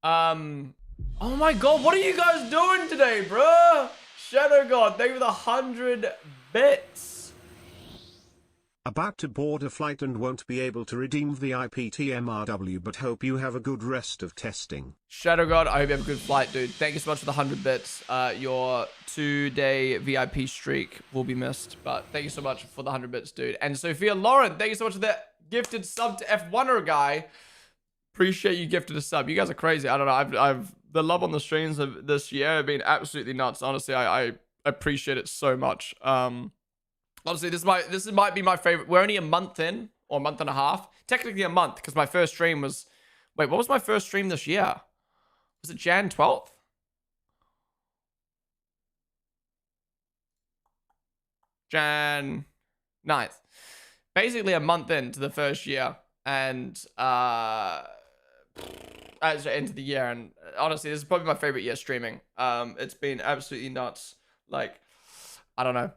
Oh my god, what are you guys doing today, bro? Shadow God, thank you for the 100 bits. About to board a flight and won't be able to redeem VIP TMRW, but hope you have a good rest of testing. Shadow God, I hope you have a good flight, dude. Thank you so much for the 100 bits. Your 2-day VIP streak will be missed, but thank you so much for the 100 bits, dude. And Sophia Lauren, thank you so much for that gifted sub to F1er guy. Appreciate you gifted a sub. You guys are crazy. I don't know. I've the love on the streams of this year have been absolutely nuts. Honestly, I appreciate it so much. Honestly, this might be my favorite. We're only a month in, or a month and a half. Technically a month, because my first stream was... Wait, what was my first stream this year? Was it Jan 12th? Jan 9th. Basically a month into the first year. And, into the year. And honestly, this is probably my favorite year streaming. It's been absolutely nuts. Like, I don't know.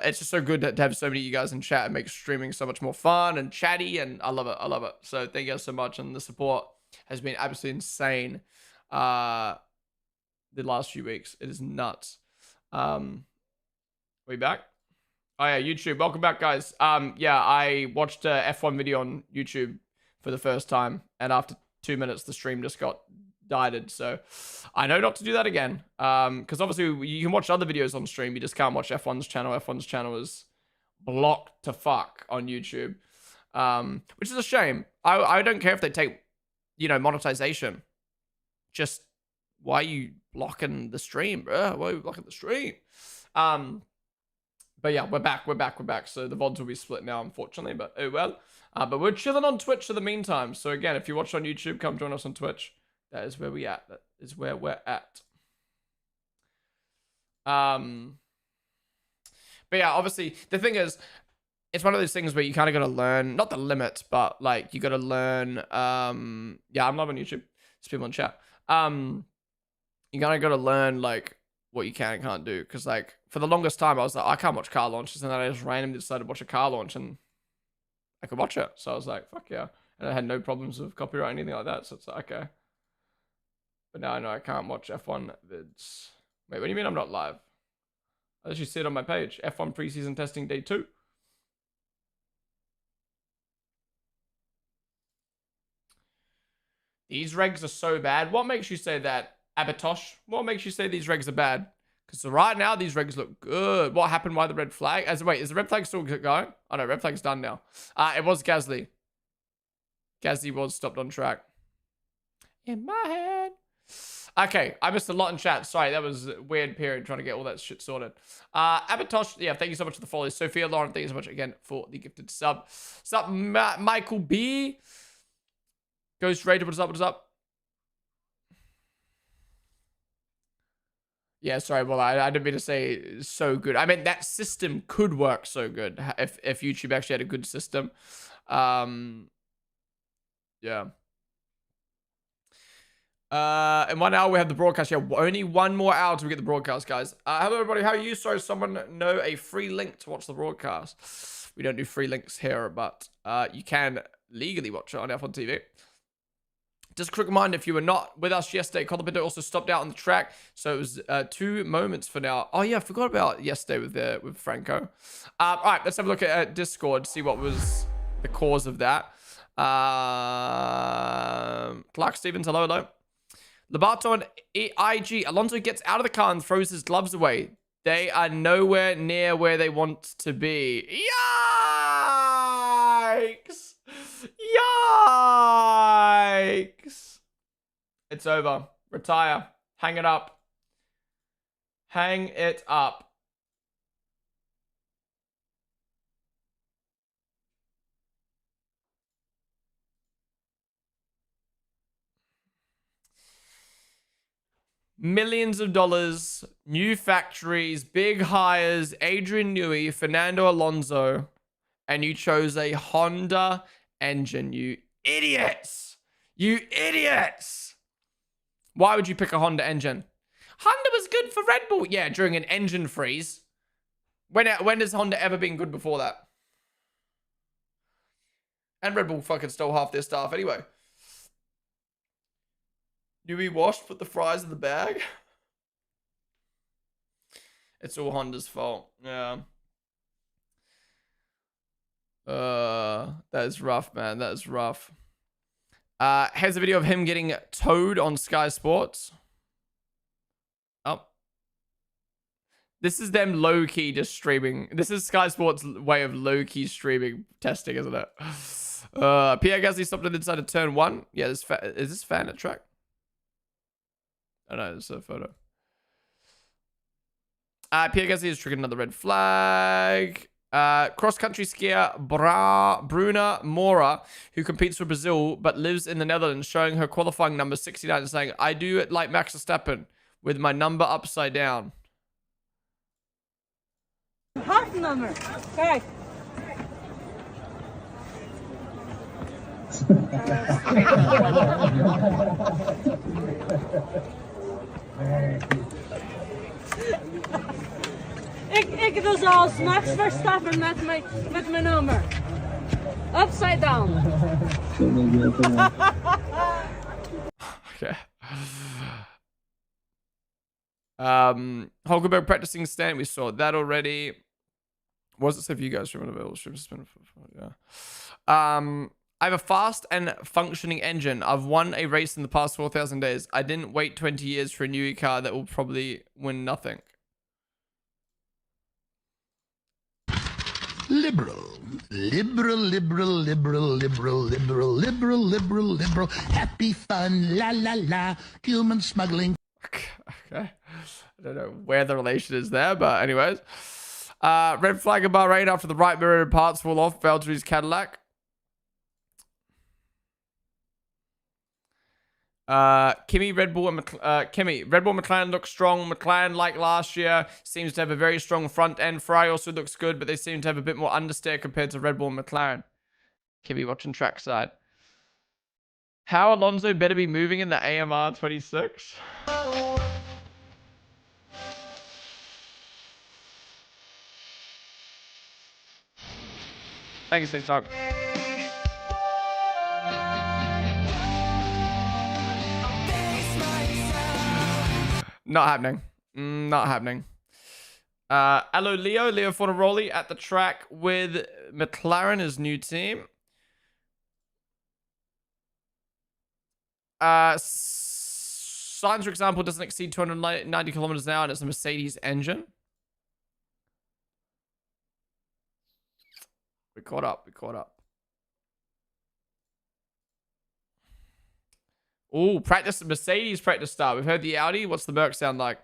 It's just so good to have so many of you guys in chat. It makes streaming so much more fun and chatty, and I love it. I love it. So thank you guys so much, and the support has been absolutely insane. The last few weeks, it is nuts. We back? Oh yeah, YouTube. Welcome back, guys. Yeah, I watched a F1 video on YouTube for the first time, and after 2 minutes, the stream just got died. So I know not to do that again, because obviously you can watch other videos on stream, you just can't watch F1's channel. F1's channel is blocked to fuck on YouTube, which is a shame. I don't care if they take, you know, monetization. Just why are you blocking the stream, bro? Why are you blocking the stream? But yeah, we're back. So the VODs will be split now, unfortunately, but oh well. But we're chilling on Twitch in the meantime. So again, if you watch on YouTube, come join us on Twitch. That is where we at. That is where we're at. But yeah, obviously, the thing is, it's one of those things where you kind of got to learn, not the limit, but like you got to learn. Yeah, I'm live on YouTube. There's people in chat. You kind of got to learn like what you can and can't do. Because like for the longest time, I was like, I can't watch car launches, and then I just randomly decided to watch a car launch, and I could watch it. So I was like, fuck yeah, and I had no problems with copyright or anything like that. So it's like, okay. But now I know I can't watch F1 vids. Wait, what do you mean I'm not live? I actually see it on my page. F1 preseason testing day 2. These regs are so bad. What makes you say that, Abatosh? What makes you say these regs are bad? Because right now, these regs look good. What happened? Why the red flag? Wait, is the red flag still going? Oh no, red flag's done now. It was Gasly. Gasly was stopped on track. In my head. Okay, I missed a lot in chat. Sorry, that was a weird period trying to get all that shit sorted. Abatosh, yeah, thank you so much for the follow. Sophia Lauren, thank you so much again for the gifted sub. Sup, Michael B. Ghost Raider, what is up? What is up? Yeah, sorry, well, I didn't mean to say so good. I mean, that system could work so good if YouTube actually had a good system. Yeah. In 1 hour we have the broadcast. Yeah, only 1 more hour till we get the broadcast, guys. Hello everybody, how are you? Sorry, someone know a free link to watch the broadcast. We don't do free links here, but you can legally watch it on F1 TV. Just a quick reminder, if you were not with us yesterday, Colabito also stopped out on the track, so it was 2 moments for now. Oh yeah, I forgot about yesterday with Franco. All right, let's have a look at Discord, see what was the cause of that. Clark Stevens, hello. Labato and IG. Alonso gets out of the car and throws his gloves away. They are nowhere near where they want to be. Yikes! Yikes! It's over. Retire. Hang it up. Hang it up. Millions of dollars, new factories, big hires, Adrian Newey, Fernando Alonso, and you chose a Honda engine, you idiots! You idiots! Why would you pick a Honda engine? Honda was good for Red Bull. Yeah, during an engine freeze. When has Honda ever been good before that? And Red Bull fucking stole half their staff anyway. Newbie washed, put the fries in the bag. It's all Honda's fault. Yeah. That is rough, man. That is rough. Here's a video of him getting towed on Sky Sports. Oh. This is them low-key just streaming. This is Sky Sports' way of low-key streaming testing, isn't it? Pierre Gasly stopped it inside of turn 1. Yeah, is this fan at track? Oh no, it's a photo. Pierre Gasly has triggered another red flag. Cross-country skier Bruna Mora, who competes for Brazil but lives in the Netherlands, showing her qualifying number 69 and saying, I do it like Max Verstappen, with my number upside down. Hartnummer, kijk. Ik doe zoals Max Verstappen met mijn nummer. Upside down. Okay. Hulkenberg practicing stand. We saw that already. What does it say for you guys? Yeah. I have a fast and functioning engine. I've won a race in the past 4,000 days. I didn't wait 20 years for a new car that will probably win nothing. Liberal. Happy fun, la la la. Human smuggling. Okay. I don't know where the relation is there, but anyways. Red flag of Bahrain after the right mirror parts fall off, fell to his Cadillac. Kimi, Red Bull and McLaren look strong. McLaren, like last year, seems to have a very strong front end. Ferrari also looks good, but they seem to have a bit more understeer compared to Red Bull and McLaren. Kimi watching trackside. How Alonso better be moving in the AMR 26? Thanks, TikTok. Not happening. Not happening. Hello, Leo Fornaroli at the track with McLaren, his new team. Sainz, for example, doesn't exceed 290 kilometers an hour, and it's a Mercedes engine. We caught up. Oh, Mercedes practice start. We've heard the Audi. What's the Merc sound like?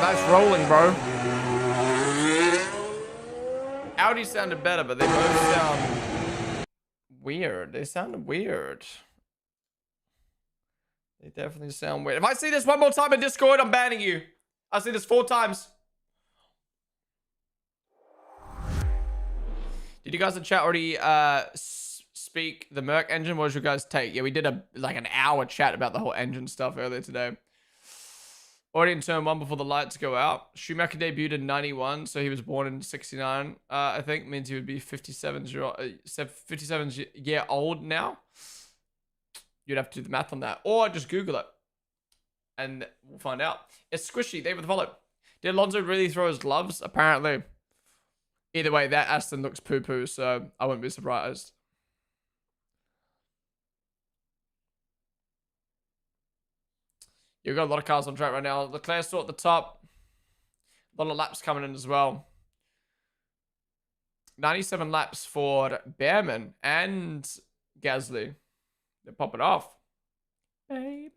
Nice rolling, bro. Audi sounded better, but they both sound weird. They sound weird. They definitely sound weird. If I see this one more time in Discord, I'm banning you. I see this 4 times. Did you guys in chat already speak the Merc engine? What was your guys' take? Yeah, we did like an hour chat about the whole engine stuff earlier today. Already in turn 1 before the lights go out. Schumacher debuted in 91, so he was born in 69. I think means he would be 57 year old now. You'd have to do the math on that, or just Google it, and we'll find out. It's squishy. They with the follow. Did Alonso really throw his gloves? Apparently. Either way, that Aston looks poo-poo, so I wouldn't be surprised. You've got a lot of cars on track right now. Leclerc still at the top. A lot of laps coming in as well. 97 laps for Behrman and Gasly. They're popping off. Baby.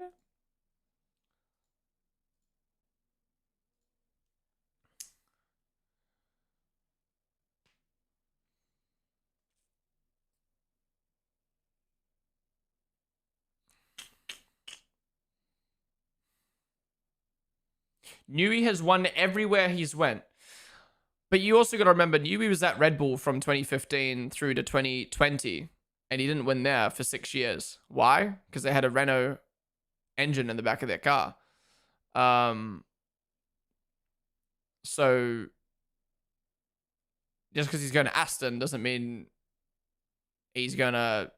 Newey has won everywhere he's went. But you also got to remember, Newey was at Red Bull from 2015 through to 2020, and he didn't win there for 6 years. Why? Because they had a Renault engine in the back of their car. So just because he's going to Aston doesn't mean he's going to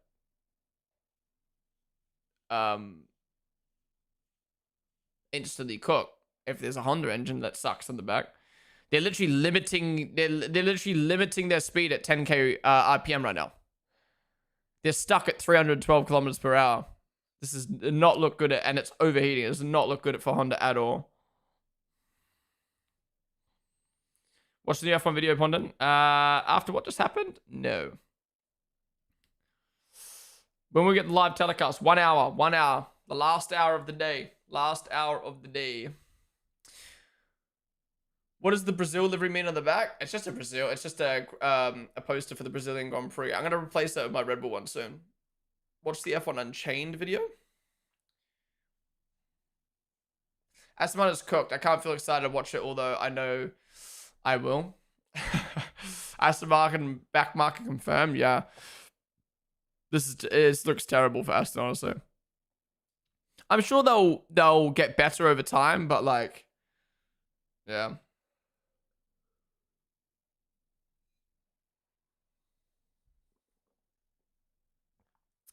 instantly cook if there's a Honda engine that sucks in the back. They're literally limiting their speed at 10k RPM right now. They're stuck at 312 kilometers per hour. This does not look good and it's overheating. It does not look good for Honda at all. Watch the new F1 video, Ponden. After what just happened? No. When we get the live telecast, 1 hour, 1 hour. The last hour of the day. Last hour of the day. What does the Brazil livery mean on the back? It's just a Brazil. It's just a poster for the Brazilian Grand Prix. I'm going to replace that with my Red Bull one soon. Watch the F1 Unchained video. Aston Martin's cooked. I can't feel excited to watch it, although I know I will. Aston Martin back market confirmed. Yeah. This looks terrible for Aston, honestly. I'm sure they'll get better over time, but like, yeah.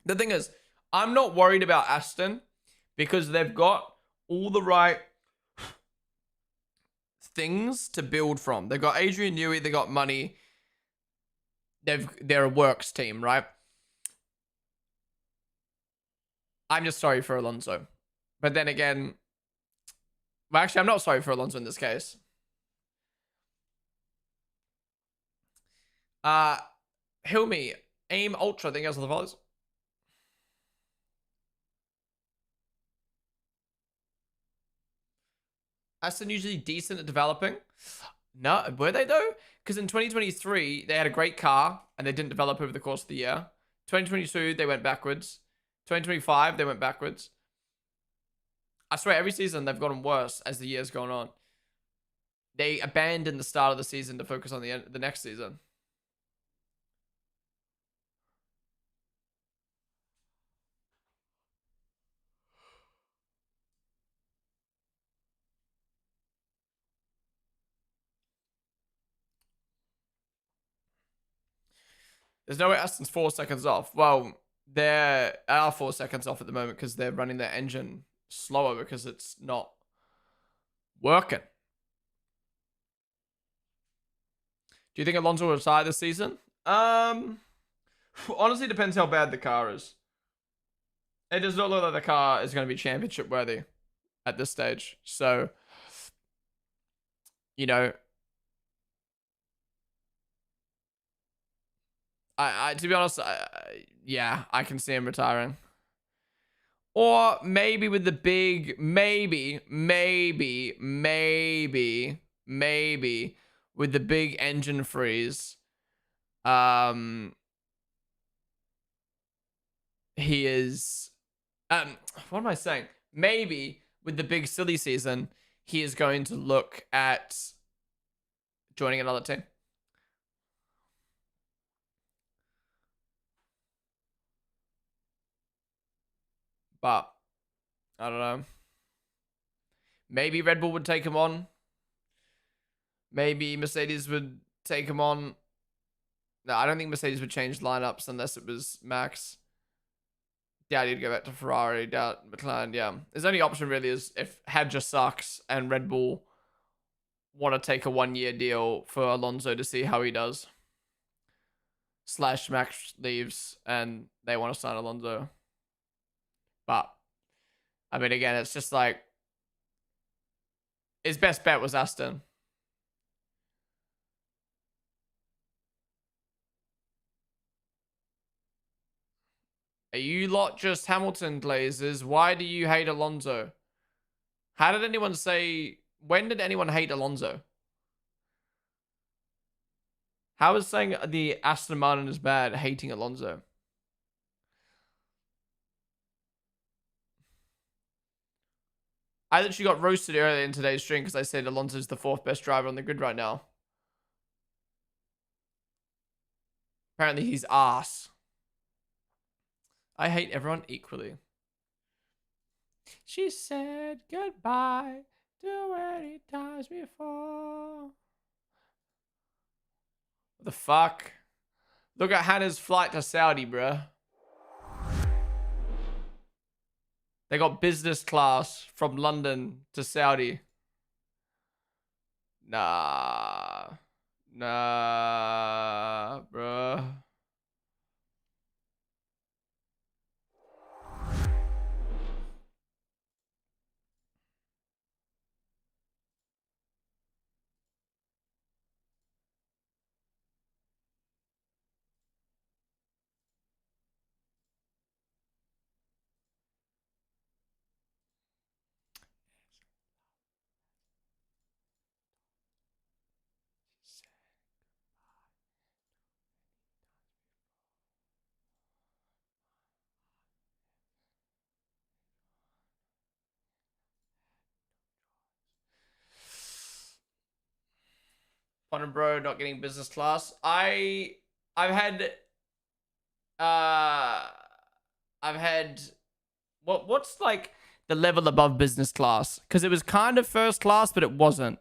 The thing is, I'm not worried about Aston because they've got all the right things to build from. They've got Adrian Newey, they got money. They're a works team, right? I'm just sorry for Alonso. But then again, well, actually, I'm not sorry for Alonso in this case. Hilmi, AIM Ultra, thank you guys for the follows. Aston usually decent at developing. No, were they though? Because in 2023, they had a great car and they didn't develop over the course of the year. 2022, they went backwards. 2025, they went backwards. I swear, every season they've gotten worse as the year's gone on. They abandoned the start of the season to focus on the next season. There's no way Aston's 4 seconds off. Well, they are 4 seconds off at the moment because they're running their engine slower because it's not working. Do you think Alonso will retire this season? Honestly, depends how bad the car is. It does not look like the car is going to be championship worthy at this stage. So, you know, to be honest, yeah, I can see him retiring. Or maybe with the big, maybe with the big engine freeze, he is, what am I saying? Maybe with the big silly season, he is going to look at joining another team. But I don't know. Maybe Red Bull would take him on. Maybe Mercedes would take him on. No, I don't think Mercedes would change lineups unless it was Max. Doubt he'd go back to Ferrari. Doubt McLaren. Yeah. His only option really is if Hadja sucks and Red Bull want to take a 1-year deal for Alonso to see how he does. / Max leaves and they want to sign Alonso. But, I mean, again, it's just like, his best bet was Aston. Are you lot just Hamilton glazers? Why do you hate Alonso? How did anyone say, when did anyone hate Alonso? How is saying the Aston Martin is bad hating Alonso? I literally got roasted earlier in today's stream because I said Alonso's the 4th best driver on the grid right now. Apparently he's ass. I hate everyone equally. She said goodbye too many times before. What the fuck? Look at Hannah's flight to Saudi, bruh. They got business class from London to Saudi. Nah. Nah, bruh. Ponden bro not getting business class. I've had what's like the level above business class? Because it was kind of first class, but it wasn't.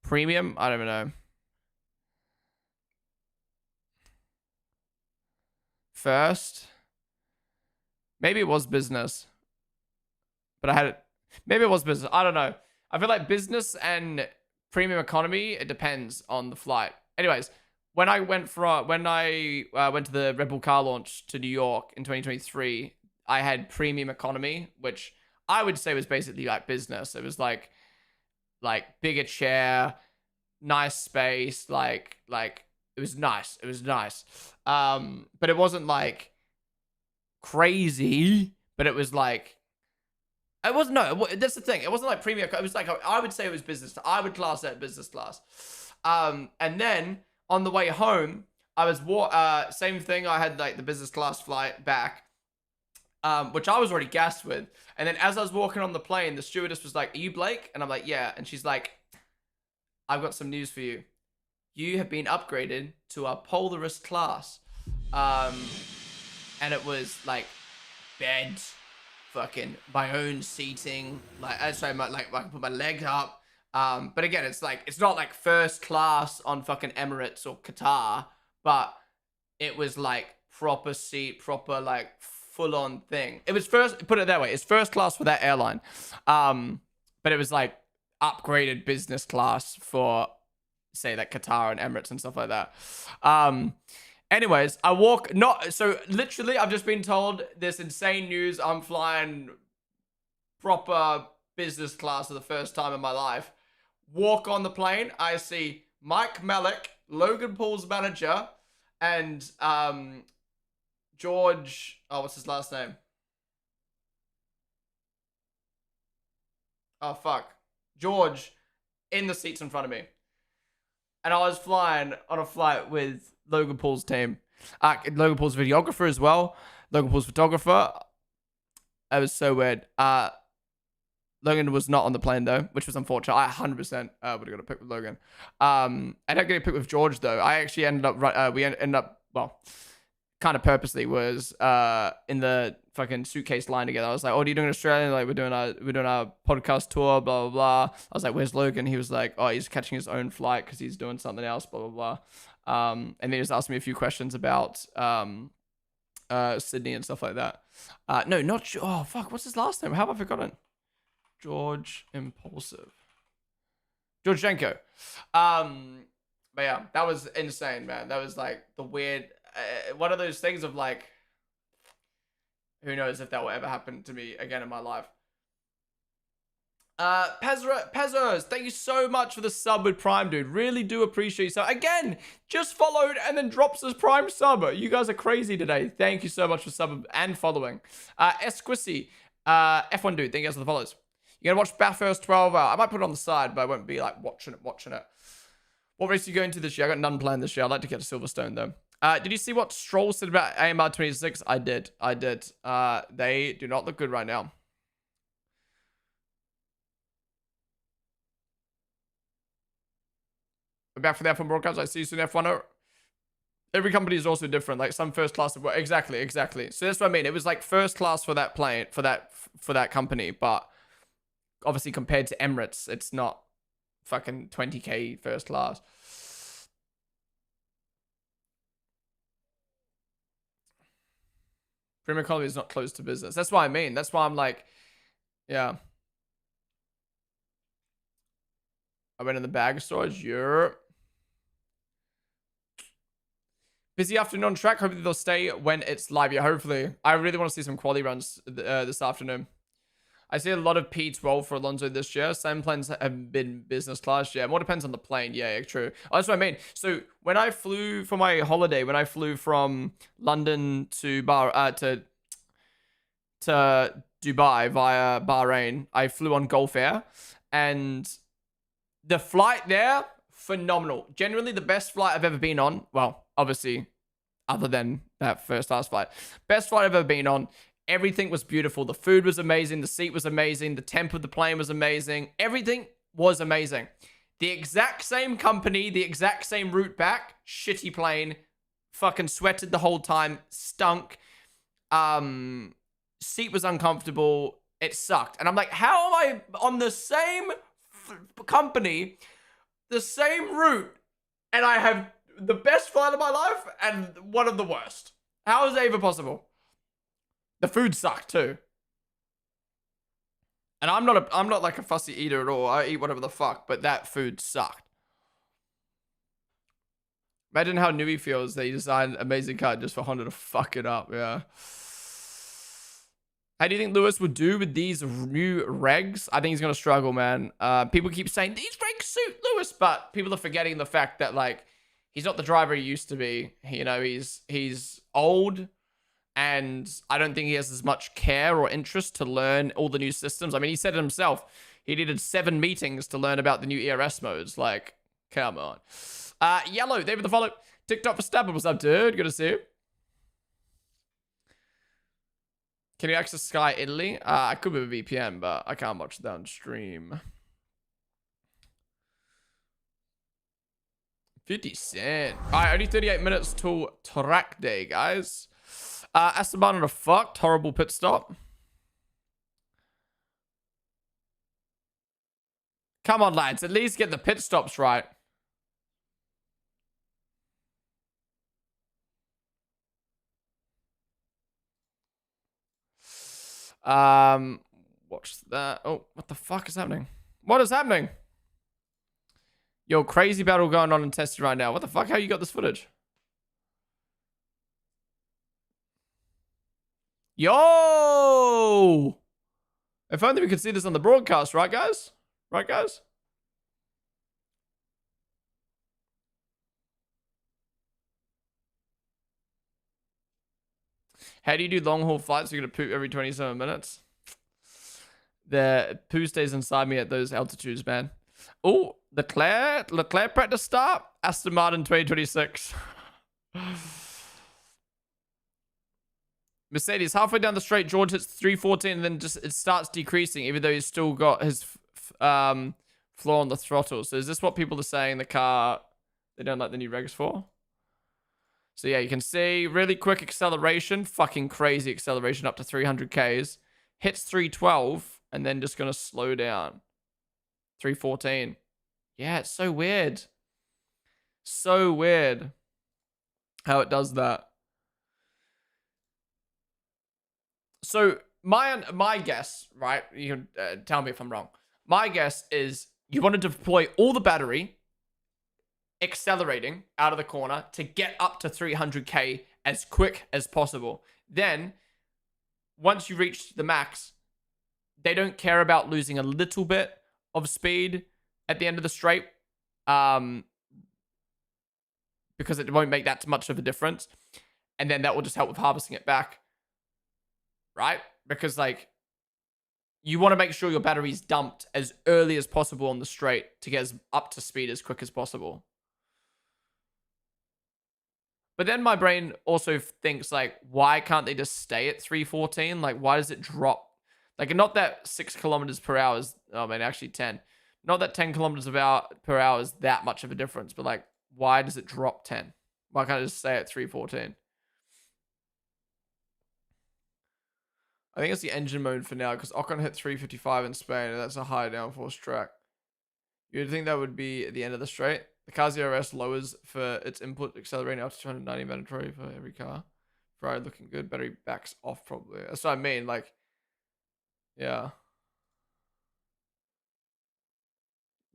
Premium? I don't know. First? Maybe it was business. But I had it. Maybe it was business. I don't know. I feel like business and premium economy, it depends on the flight. Anyways, when I went to the Red Bull car launch to New York in 2023, I had premium economy, which I would say was basically like business. It was like bigger chair, nice space, like it was nice. It was nice. But it wasn't like crazy, but it was like it wasn't. No, that's the thing. It wasn't like premium. It was like I would say it was business. I would class that business class. And then on the way home, I was same thing. I had like the business class flight back, which I was already gassed with. And then as I was walking on the plane, the stewardess was like, "Are you Blake?" And I'm like, "Yeah." And she's like, "I've got some news for you. You have been upgraded to a Polaris class." And it was like bed, fucking my own seating. Like I can put my legs up. But again, it's like it's not like first class on fucking Emirates or Qatar, but it was like proper seat, proper like full on thing. It was put it that way, it's first class for that airline. But it was like upgraded business class for say like Qatar and Emirates and stuff like that. Anyways, so literally I've just been told this insane news. I'm flying proper business class for the first time in my life. Walk on the plane, I see Mike Malik, Logan Paul's manager, and George, what's his last name? Oh fuck. George in the seats in front of me. And I was flying on a flight with Logan Paul's team. Logan Paul's videographer as well. Logan Paul's photographer. It was so weird. Logan was not on the plane though, which was unfortunate. I 100% would have got a pic with Logan. I ended up getting a pic with George though. I actually ended up, well, kind of purposely was in the fucking suitcase line together. I was like, "Oh, what are you doing in Australia?" Like, we're doing our podcast tour, blah blah blah. I was like, "Where's Logan?" He was like, "Oh, he's catching his own flight because he's doing something else, blah blah blah." And then he was asking me a few questions about Sydney and stuff like that. No, not oh fuck, what's his last name? How have I forgotten? George Impulsive. George Jenko. But yeah, that was insane, man. That was like the weird one of those things of like, who knows if that will ever happen to me again in my life. Pezos, thank you so much for the sub with Prime, dude. Really do appreciate you. So again, just followed and then drops his Prime sub. You guys are crazy today. Thank you so much for sub and following. Esquissy, F1 dude, thank you guys for the follows. You're gonna watch Bathurst 12 hour. I might put it on the side, but I won't be like watching it. What race are you going to this year? I got none planned this year. I'd like to get to Silverstone though. Did you see what Stroll said about AMR 26? I did. They do not look good right now. We're back for the F1 broadcast. I see you soon, F1. Every company is also different. Like some first class. Exactly. So that's what I mean. It was like first class for that plane, for that company, but obviously compared to Emirates, it's not fucking 20k first class. Premium economy is not closed to business. That's what I mean. That's why I'm like, yeah. I went in the bag storage. Europe. Busy afternoon on track. Hopefully they'll stay when it's live. Yeah, hopefully. I really want to see some quality runs this afternoon. I see a lot of P12 for Alonso this year. Some planes have been business class. Yeah, more depends on the plane. Yeah, true. Oh, that's what I mean. So when I flew for my holiday, when I flew from London to Dubai via Bahrain, I flew on Gulf Air, and the flight there, phenomenal. Generally the best flight I've ever been on. Well, obviously, other than that first class flight. Best flight I've ever been on. Everything was beautiful. The food was amazing. The seat was amazing. The temp of the plane was amazing. Everything was amazing. The exact same company, the exact same route back. Shitty plane. Fucking sweated the whole time. Stunk. Seat was uncomfortable. It sucked. And I'm like, how am I on the same company, the same route, and I have the best flight of my life and one of the worst? How is that even possible? The food sucked too. And I'm not like a fussy eater at all. I eat whatever the fuck, but that food sucked. Imagine how Nui feels that he designed an amazing car just for Honda to fuck it up. Yeah. How do you think Lewis would do with these new regs? I think he's going to struggle, man. People keep saying, these regs suit Lewis, but people are forgetting the fact that, like, he's not the driver he used to be. You know, he's old, and I don't think he has as much care or interest to learn all the new systems. I mean, he said it himself. He needed 7 meetings to learn about the new ERS modes. Like, come on. Yellow, David the follow. TikTok for Stabber. What's up, dude? Good to see you. Can you access Sky Italy? I could with a VPN, but I can't watch that on stream. 50 Cent. Alright, only 38 minutes till track day, guys. Aston Martin a fucked. Horrible pit stop. Come on, lads. At least get the pit stops right. Watch that. Oh, what the fuck is happening? What is happening? Yo, crazy battle going on in testing right now. What the fuck? How you got this footage? Yo! If only we could see this on the broadcast, right, guys? Right, guys? How do you do long haul flights? You're gonna poop every 27 minutes. The poo stays inside me at those altitudes, man. Oh, Leclerc practice start. Aston Martin 2026. Mercedes halfway down the straight. George hits 314, and then just it starts decreasing, even though he's still got his floor on the throttle. So is this what people are saying the car they don't like the new regs for? So yeah, you can see really quick acceleration, fucking crazy acceleration up to 300 Ks. Hits 312 and then just going to slow down. 314. Yeah, it's so weird. So weird how it does that. So my guess, right? You can tell me if I'm wrong. My guess is you want to deploy all the battery accelerating out of the corner to get up to 300k as quick as possible. Then, once you reach the max, they don't care about losing a little bit of speed at the end of the straight, because it won't make that much of a difference. And then that will just help with harvesting it back, right? Because, like, you want to make sure your battery's dumped as early as possible on the straight to get up to speed as quick as possible. But then my brain also thinks like, why can't they just stay at 314? Like, why does it drop? Like, not that 6 kilometers per hour is, oh man, actually 10. Not that 10 kilometers per hour is that much of a difference, but like, why does it drop 10? Why can't I just stay at 314? I think it's the engine mode for now because Ocon hit 355 in Spain and that's a high downforce track. You'd think that would be at the end of the straight. The car's ERS lowers for its input, accelerating up to 290 mandatory for every car. Ferrari looking good. Battery backs off probably. That's what I mean. Like, yeah.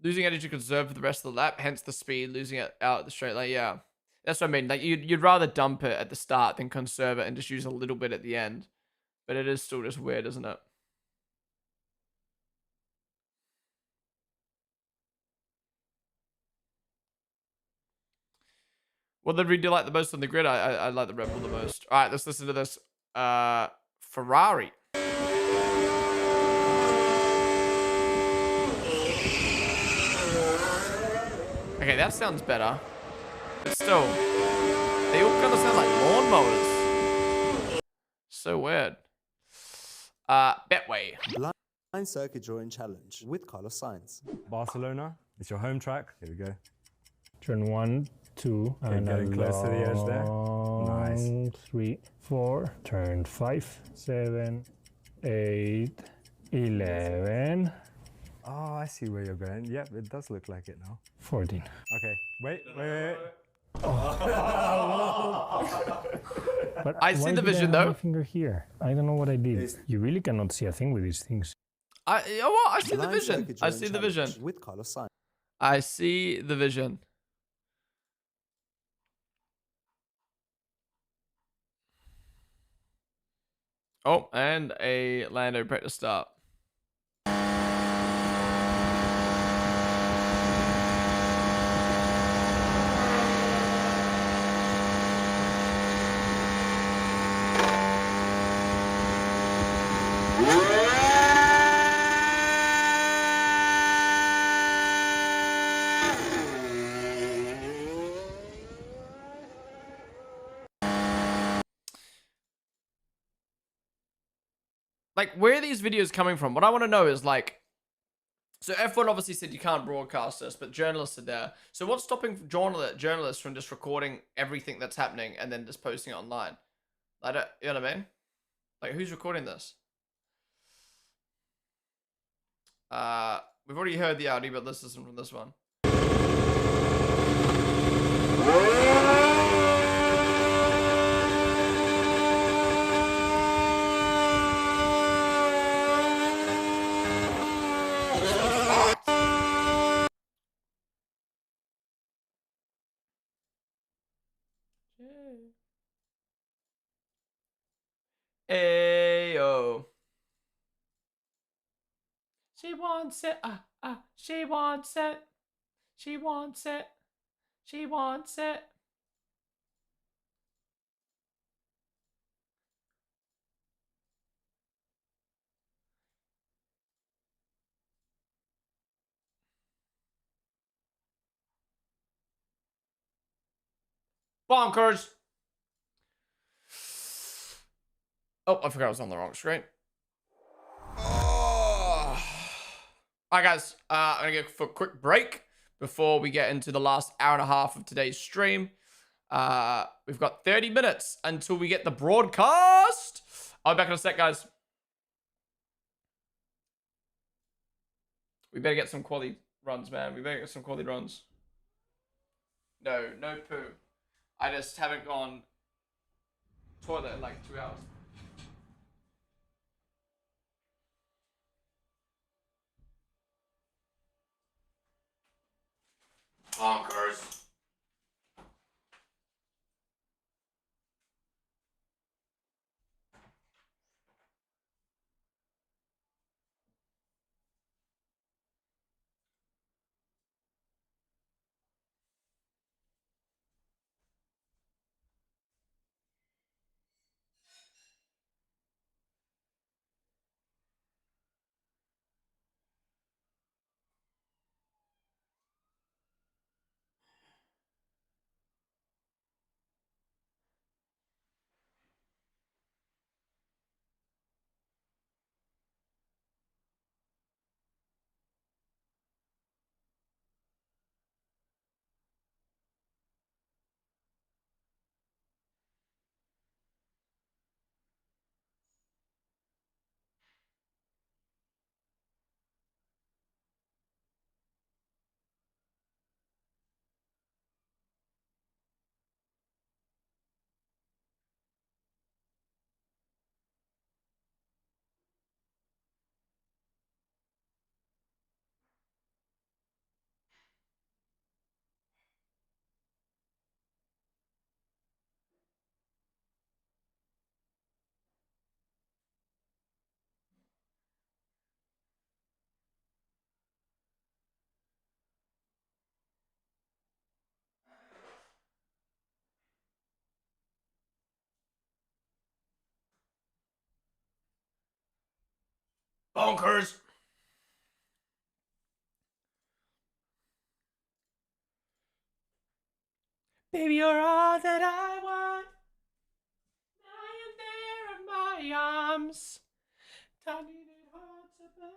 Losing energy to conserve for the rest of the lap, hence the speed, losing it out the straight line. Yeah. That's what I mean. Like, you'd rather dump it at the start than conserve it and just use a little bit at the end. But it is still just weird, isn't it? What did we do like the most on the grid? I like the Red Bull the most. All right, let's listen to this. Ferrari. Okay, that sounds better. But still, they all kind of sound like lawnmowers. So weird. Betway. Blind circuit drawing challenge with Carlos Sainz. Barcelona, it's your home track. Here we go. Turn 1, 2, Okay, and getting close to the edge there. Nice. 3, 4. Turn 5, 7, 8, 11, Oh, I see where you're going. Yep, it does look like it now. 14. Okay, wait. But I see why the did I vision, have my though. finger here. I don't know what I did. You really cannot see a thing with these things. I see the Blind vision. circuit I drawing see the challenge vision. with Carlos Sainz. I see the vision. Oh, and a Lando practice start. Like, where are these videos coming from? What I want to know is, like, so F1 obviously said you can't broadcast this, but journalists are there. So what's stopping journalists from just recording everything that's happening and then just posting it online? You know what I mean? Like, who's recording this? We've already heard the Audi, but let's listen from this one. Ayo. She wants it. She wants it. She wants it. She wants it. Bonkers. Oh, I forgot I was on the wrong screen. Oh. All right, guys. I'm going to go for a quick break before we get into the last hour and a half of today's stream. We've got 30 minutes until we get the broadcast. I'll be back in a sec, guys. We better get some quality runs, man. We better get some quality runs. No poo. I just haven't gone toilet in like 2 hours. Bonkers. Bonkers. Baby, you're all that I want. I am there in my arms. Tiny it hard to believe.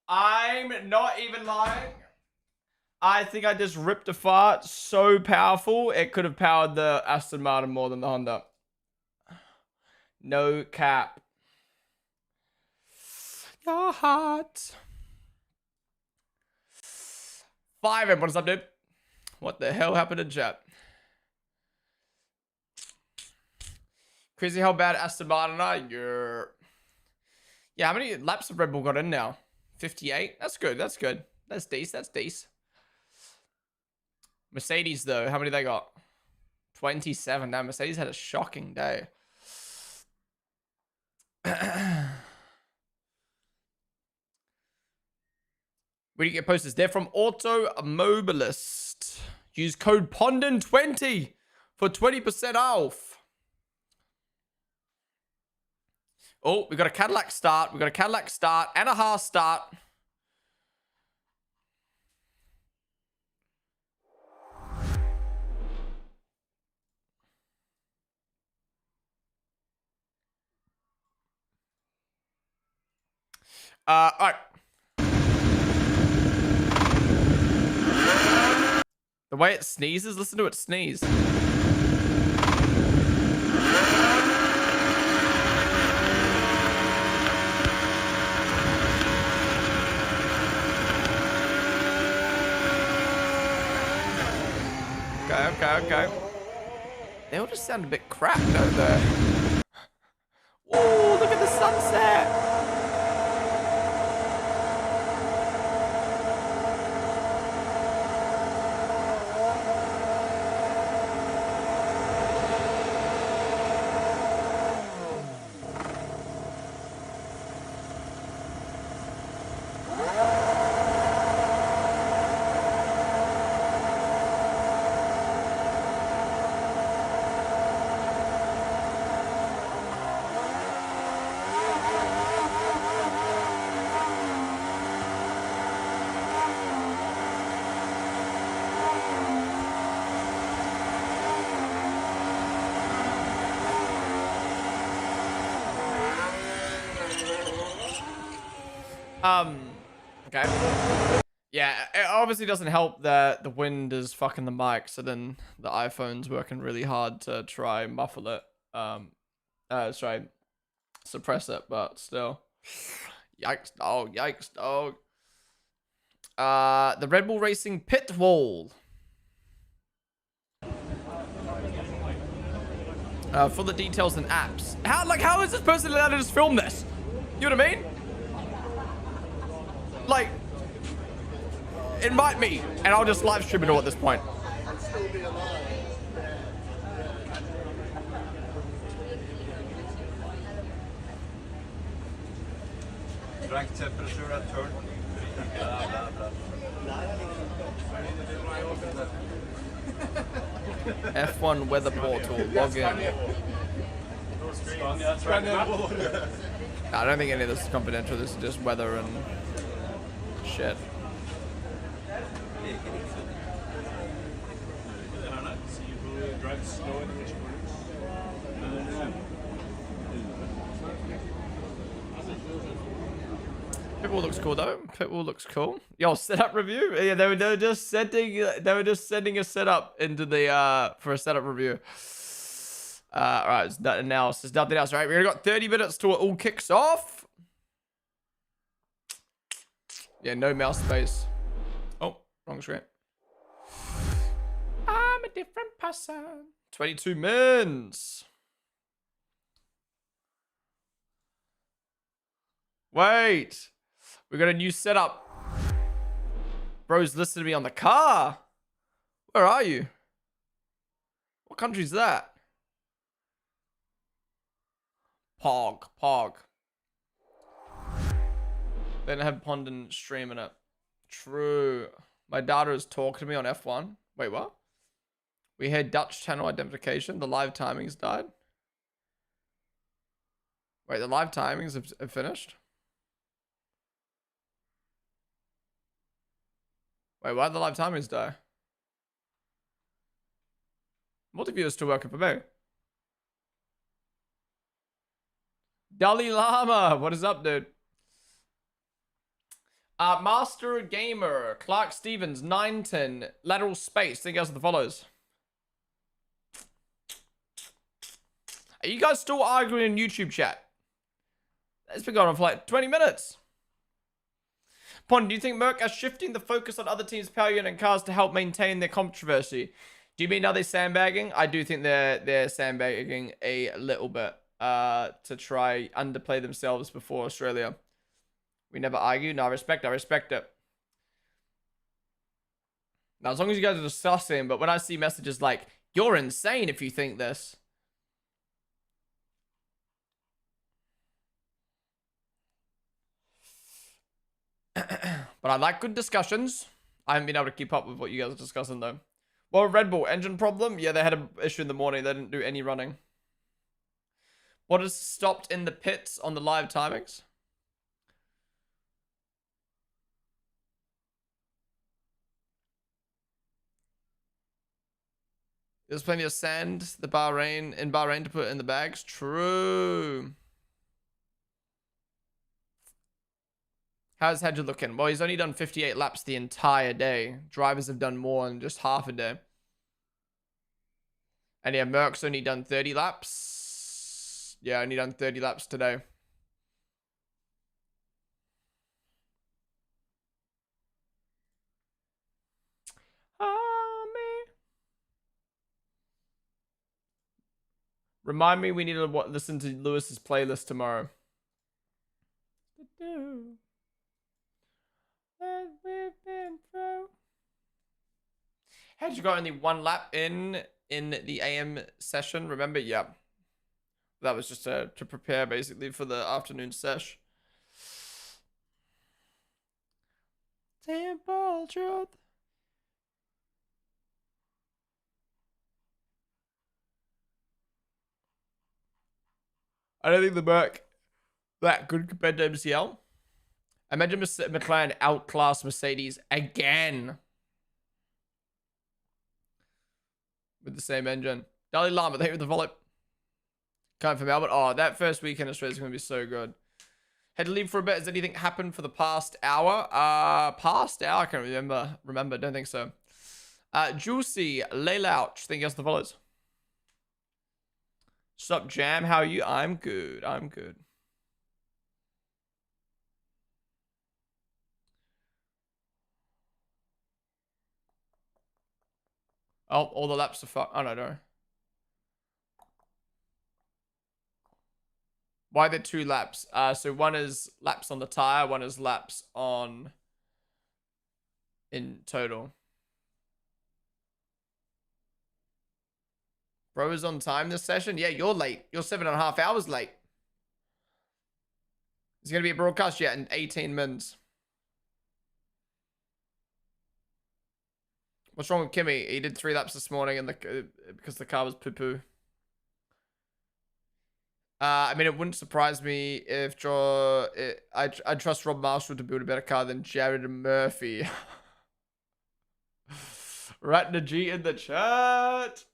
I'm not even lying. I think I just ripped a fart so powerful, it could have powered the Aston Martin more than the Honda. No cap. Your heart. 5M, what's up, dude? What the hell happened in chat? Crazy how bad Aston Martin are. Yeah, how many laps have Red Bull got in now? 58? That's good, that's good. That's decent, that's decent. Mercedes, though, how many they got? 27. Now, Mercedes had a shocking day. Where do you get posters? They're from Automobilist. Use code PONDEN20 for 20% off. Oh, we got a Cadillac start. We got a Cadillac start and a Haas start. All right. The way it sneezes, listen to it sneeze. Okay. They all just sound a bit crap, don't they? Oh, look at the sunset. Okay. Yeah, it obviously doesn't help that the wind is fucking the mic, so then the iPhone's working really hard to try muffle it. Try suppress it, but still. Yikes, dog, yikes, dog. The Red Bull Racing pit wall. For the details and apps. How is this person allowed to just film this? You know what I mean? Like, invite me, and I'll just live stream it all at this point. Rank temperature at turn. F1 weather portal, log in. I don't think any of this is confidential. This is just weather and shit. Pitbull looks cool though. Pitbull looks cool. Yo, setup review. Yeah, they were just sending a setup into the for a setup review. All right, it's nothing else. There's nothing else. All right, we got 30 minutes till it all kicks off. Yeah, no mouse space. Oh, wrong screen. I'm a different person. 22 mins. Wait. We got a new setup. Bro's listening to me on the car. Where are you? What country's that? Pog. Then I have Ponden streaming it. True. My data is talking to me on F1. Wait, what? We had Dutch channel identification. The live timings died. Wait, the live timings have finished? Wait, why did the live timings die? Multiview is still working for me. Dalai Lama, what is up, dude? Master Gamer, Clark Stevens, 910, Lateral Space. Thank you guys for the follows. Are you guys still arguing in YouTube chat? It's been going on for like 20 minutes. Pond, do you think Merc are shifting the focus on other teams' power unit and cars to help maintain their controversy? Do you mean are they sandbagging? I do think they're sandbagging a little bit to try underplay themselves before Australia. We never argue. No, I respect it. Now, as long as you guys are discussing, but when I see messages like, you're insane if you think this. But I like good discussions. I haven't been able to keep up with what you guys are discussing, though. Well, Red Bull, engine problem? Yeah, they had an issue in the morning. They didn't do any running. What is stopped in the pits on the live timings? There's plenty of sand in Bahrain to put in the bags. True. How's Hedger looking? Well, he's only done 58 laps the entire day. Drivers have done more in just half a day. And yeah, Merck's only done 30 laps. Yeah, only done 30 laps today. Remind me we need to listen to Lewis's playlist tomorrow. Had you got only one lap in the AM session? Remember? Yeah. That was just to prepare basically for the afternoon sesh. Simple truth. I don't think the Merc that good compared to MCL. Imagine McLaren outclass Mercedes again with the same engine. Dalai Lama, thank you for the volley. Coming from Melbourne. Oh, that first weekend in Australia is going to be so good. Had to leave for a bit. Has anything happened for the past hour? Past hour? I can't remember. Don't think so. Juicy Laylouch. Thank you guys for the follows. Sup, Jam? How are you? I'm good. I'm good. Oh, all the laps are fucked. Oh, no. Why are there 2 laps? So one is laps on the tire, one is laps on in total. Bro is on time this session? Yeah, you're late. You're 7.5 hours late. There's going to be a broadcast yet in 18 minutes. What's wrong with Kimmy? He did 3 laps this morning and because the car was poo-poo. I mean, it wouldn't surprise me if I'd trust Rob Marshall to build a better car than Jared Murphy. Ratna G in the chat.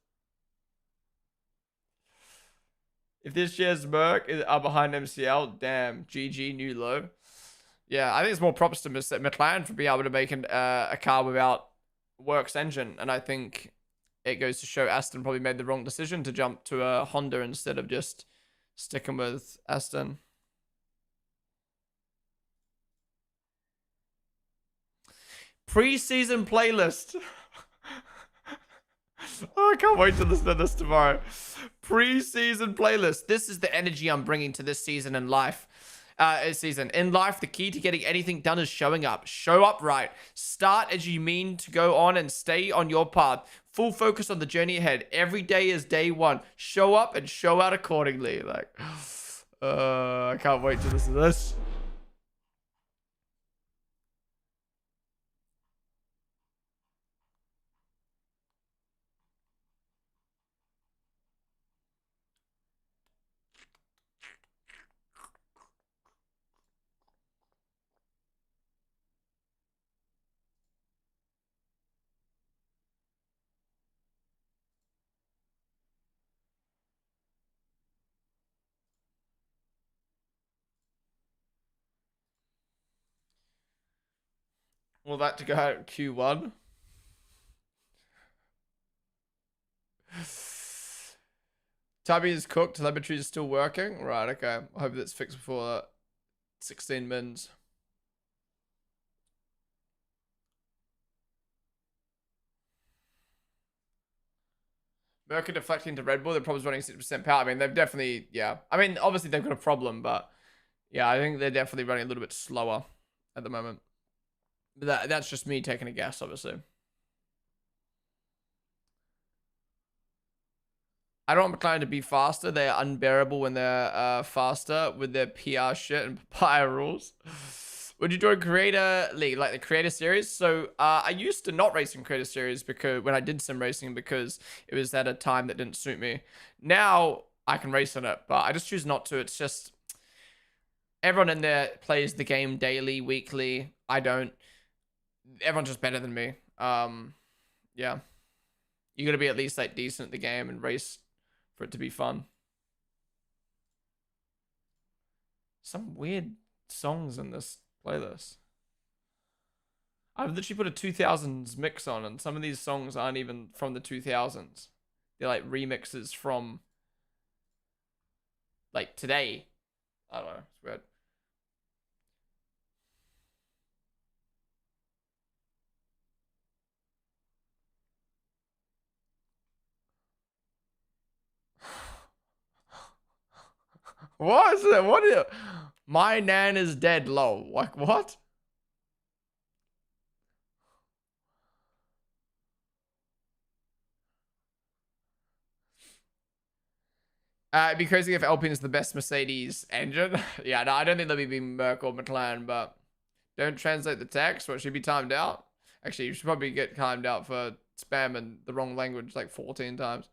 If this year's Merc are behind MCL, damn, GG new low. Yeah, I think it's more props to McLaren for being able to make a car without Works engine, and I think it goes to show Aston probably made the wrong decision to jump to a Honda instead of just sticking with Aston. Pre-season playlist. Oh, I can't wait to listen to this tomorrow. Pre-season playlist. This is the energy I'm bringing to this season in life. In life, the key to getting anything done is showing up. Show up right. Start as you mean to go on and stay on your path. Full focus on the journey ahead. Every day is day one. Show up and show out accordingly. Like, I can't wait to listen to this. Will that to go out Q1? Tubby is cooked. Telemetry is still working. Right, okay. I hope that's fixed before 16 mins. Mercury deflecting to Red Bull. They're probably running 60% power. I mean, they've definitely, yeah. I mean, obviously they've got a problem, but yeah, I think they're definitely running a little bit slower at the moment. But that's just me taking a guess, obviously. I don't want McLaren to be faster. They're unbearable when they're faster with their PR shit and papaya rules. Would you join Creator League, like the Creator Series? So I used to not race in Creator Series because when I did sim racing because it was at a time that didn't suit me. Now I can race in it, but I just choose not to. It's just everyone in there plays the game daily, weekly. I don't. Everyone's just better than me. Yeah. You got to be at least like decent at the game and race for it to be fun. Some weird songs in this playlist. I've literally put a 2000s mix on, and some of these songs aren't even from the 2000s. They're like remixes from like today. I don't know. It's weird. What is it? What is it? My nan is dead, lol. Like, what? It'd be crazy if Alpine is the best Mercedes engine. Yeah, no, I don't think they'll be Merc or McLaren, but don't translate the text or it should be timed out. Actually, you should probably get timed out for spamming the wrong language like 14 times.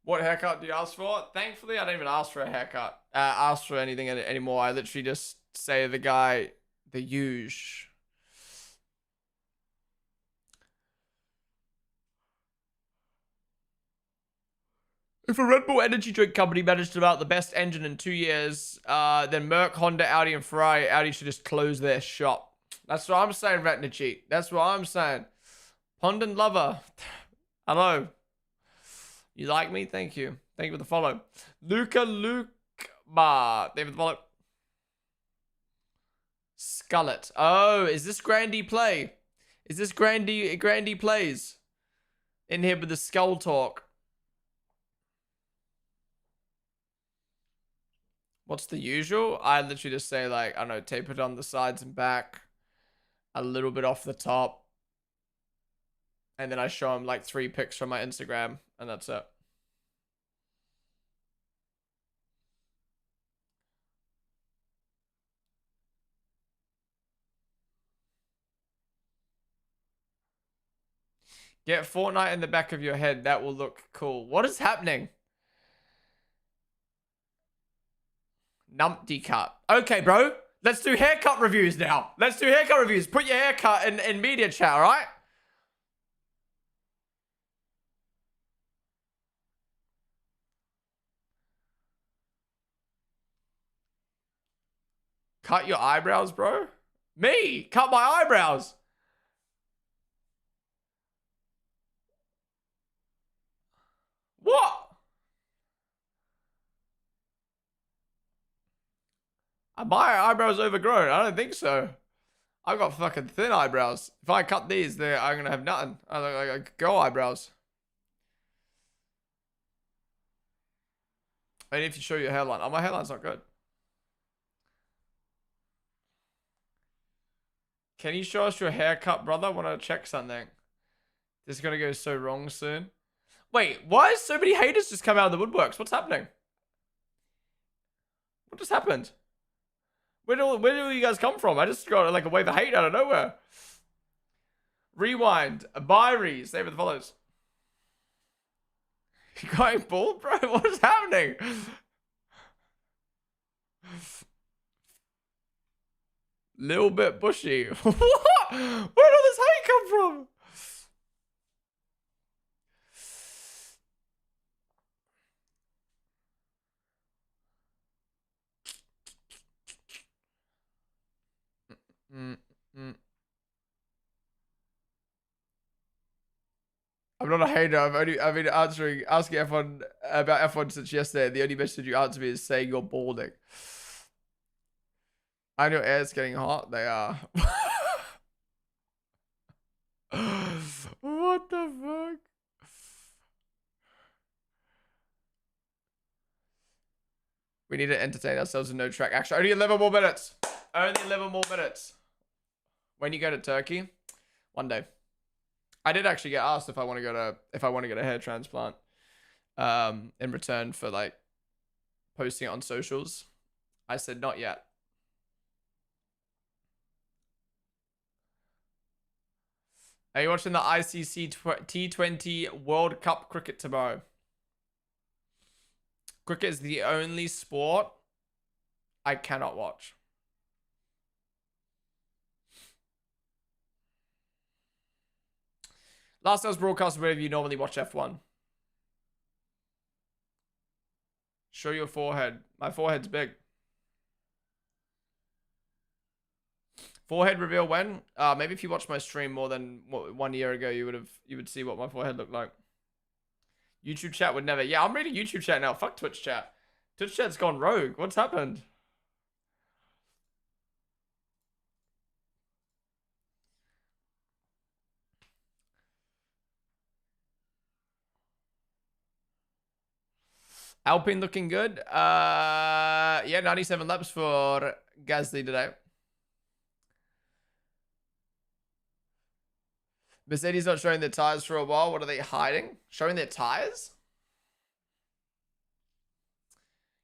What haircut do you ask for? Thankfully, I don't even ask for a haircut. Ask for anything anymore. I literally just say to the guy, the huge. If a Red Bull energy drink company managed to develop the best engine in 2 years, then Merc, Honda, Audi, and Ferrari, Audi should just close their shop. That's what I'm saying, Retnichi. That's what I'm saying. Ponden lover. Hello. You like me? Thank you. Thank you for the follow. Luca Lukma. Thank you for the follow. Skullet. Oh, is this Grandy play? Is this Grandy plays? In here with the skull talk. What's the usual? I literally just say like, I don't know, tape it on the sides and back. A little bit off the top. And then I show him like 3 pics from my Instagram. And that's it. Get Fortnite in the back of your head. That will look cool. What is happening? Numpty cut. Okay, bro. Let's do haircut reviews now. Let's do haircut reviews. Put your haircut in media chat, alright? Cut your eyebrows, bro? Me? Cut my eyebrows? What? My eyebrows overgrown? I don't think so. I got fucking thin eyebrows. If I cut these, I'm gonna have nothing. I look like girl eyebrows. And if you show your hairline. Oh, my hairline's not good. Can you show us your haircut, brother? I want to check something. This is gonna go so wrong soon. Wait, why is so many haters just come out of the woodworks? What's happening? What just happened? Where do you guys come from? I just got like a wave of hate out of nowhere. Rewind. Byries. Save for the follows. You going bald, bro? What is happening? Little bit bushy. What? Where did this hate come from? I'm not a hater. I've been asking F1 about F1 since yesterday. The only message you answer me is saying you're balding. I know air's getting hot. They are. What the fuck? We need to entertain ourselves with no track action. Only 11 more minutes. Only 11 more minutes. When you go to Turkey, one day. I did actually get asked if I want to get a hair transplant, in return for like posting it on socials. I said not yet. Are you watching the ICC T20 World Cup cricket tomorrow? Cricket is the only sport I cannot watch. Last night's broadcast, where do you normally watch F1? Show your forehead. My forehead's big. Forehead reveal when? Maybe if you watched my stream more than 1 year ago, you would see what my forehead looked like. YouTube chat would never. Yeah, I'm reading YouTube chat now. Fuck Twitch chat. Twitch chat's gone rogue. What's happened? Alpine looking good. Yeah, 97 laps for Gasly today. Mercedes not showing their tires for a while. What are they hiding? Showing their tires?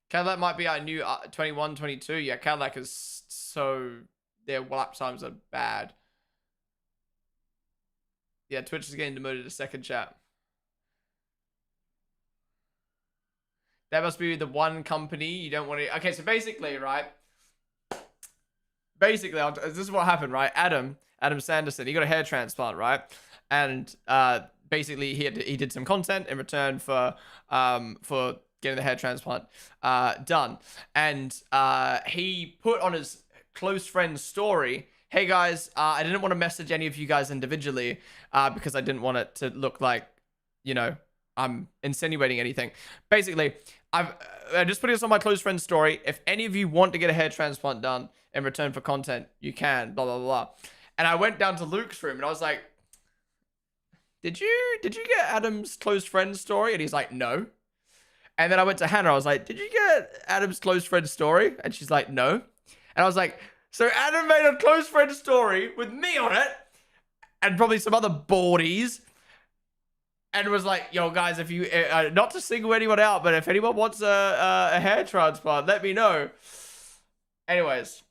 Cadillac might be our new 21, 22. Yeah, Cadillac is so... Their lap times are bad. Yeah, Twitch is getting demoted to second chat. That must be the one company you don't want to... Okay, so basically, right? Basically, this is what happened, right? Adam Sanderson, he got a hair transplant, right? And basically he did some content in return for getting the hair transplant done, and he put on his close friend's story, hey guys, I didn't want to message any of you guys individually because I didn't want it to look like, you know, I'm insinuating anything. Basically, I just put this on my close friend's story. If any of you want to get a hair transplant done in return for content, you can, blah, blah, blah. And I went down to Luke's room and I was like, did you get Adam's close friend's story? And he's like, no. And then I went to Hannah. I was like, did you get Adam's close friend's story? And she's like, no. And I was like, so Adam made a close friend story with me on it and probably some other boardies. And was like, yo, guys, if you, not to single anyone out, but if anyone wants a hair transplant, let me know. Anyways,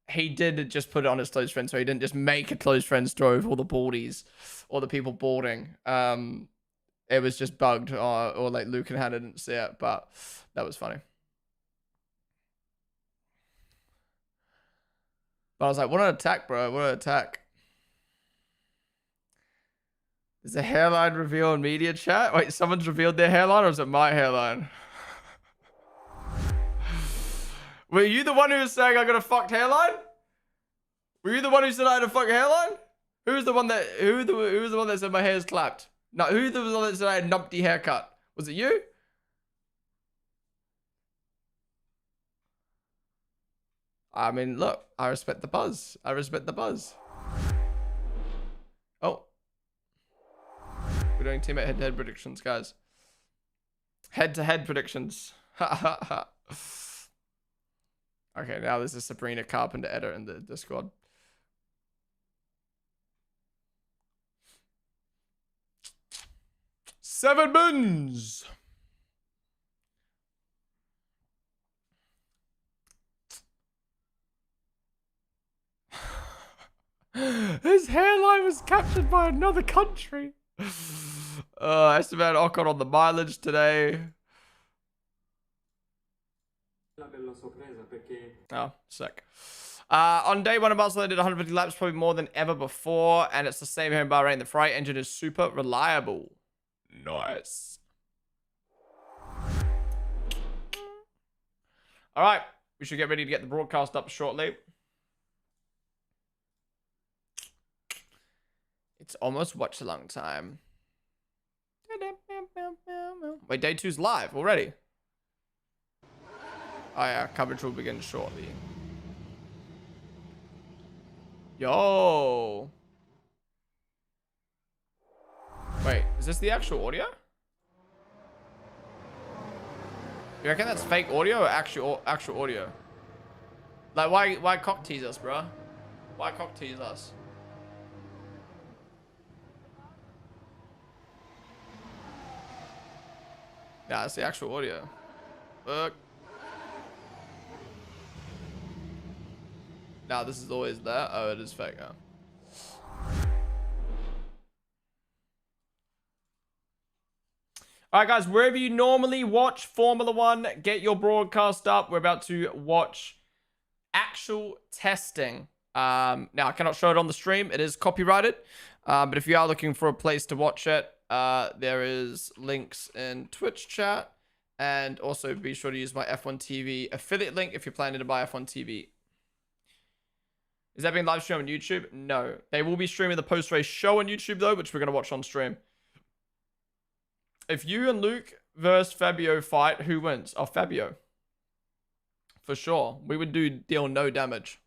he did just put it on his close friend, so he didn't just make a close friend story with all the boardies or the people boarding. It was just bugged, or like Luke and Hannah didn't see it, but that was funny. But I was like, what an attack, bro. What an attack. Is a hairline reveal in media chat? Wait, someone's revealed their hairline, or is it my hairline? Were you the one who was saying I got a fucked hairline? Were you the one who said I had a fucked hairline? Who was the one that who was the one that said my hair's clapped? No, who was the one that said I had a numpty haircut? Was it you? I mean, look, I respect the buzz. I respect the buzz. Oh. We're doing teammate head-to-head predictions, guys. Head-to-head predictions. Ha ha ha. Okay, now this is Sabrina Carpenter editor in the Discord. Seven bins. His hairline was captured by another country. Esteban Ocon on the mileage today. Oh, sick. On day one of Barcelona, did 150 laps, probably more than ever before, and it's the same here in Bahrain. The Ferrari engine is super reliable. Nice. All right, we should get ready to get the broadcast up shortly. It's almost watch along time. Wait, day two's live already. Oh yeah, coverage will begin shortly. Yo. Wait, is this the actual audio? You reckon that's fake audio or actual audio? Like, why cock tease us, bro? Why cock tease us? Yeah, that's the actual audio. Look. Now this is always there. Oh, it is fake. Oh. All right, guys. Wherever you normally watch Formula One, get your broadcast up. We're about to watch actual testing. Now I cannot show it on the stream. It is copyrighted. But if you are looking for a place to watch it, there is links in Twitch chat, and also be sure to use my F1 TV affiliate link if you're planning to buy F1 TV. Is that being live streamed on YouTube? No. They will be streaming the post-race show on YouTube, though, which we're going to watch on stream. If you and Luke versus Fabio fight, who wins? Oh, Fabio. For sure. We would deal no damage.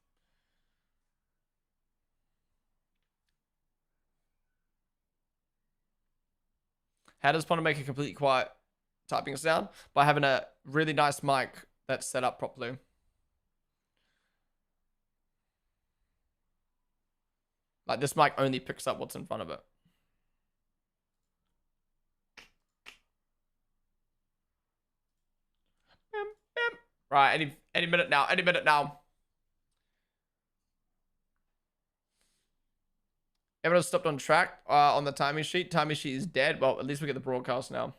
How does Ponden make a completely quiet typing sound? By having a really nice mic that's set up properly. Like, this mic only picks up what's in front of it. Right, any minute now. Any minute now. Everyone stopped on track on the timing sheet. Timing sheet is dead. Well, at least we get the broadcast now.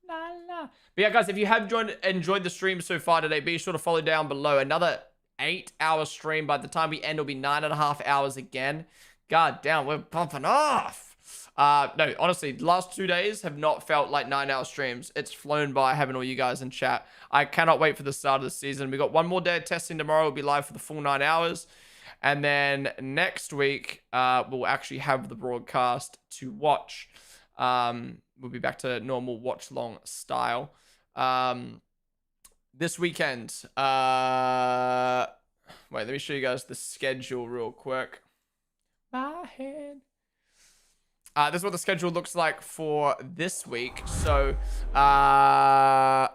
La, la. But yeah, guys, if you have enjoyed the stream so far today, be sure to follow down below. Another 8-hour stream. By the time we end, it'll be 9.5 hours again. God damn, we're pumping off. No, honestly, the last 2 days have not felt like 9-hour streams. It's flown by having all you guys in chat. I cannot wait for the start of the season. We got one more day of testing tomorrow. We'll be live for the full 9 hours. And then next week, we'll actually have the broadcast to watch. We'll be back to normal watch-long style. This weekend, wait, let me show you guys the schedule real quick. My head. This is what the schedule looks like for this week. So, yeah,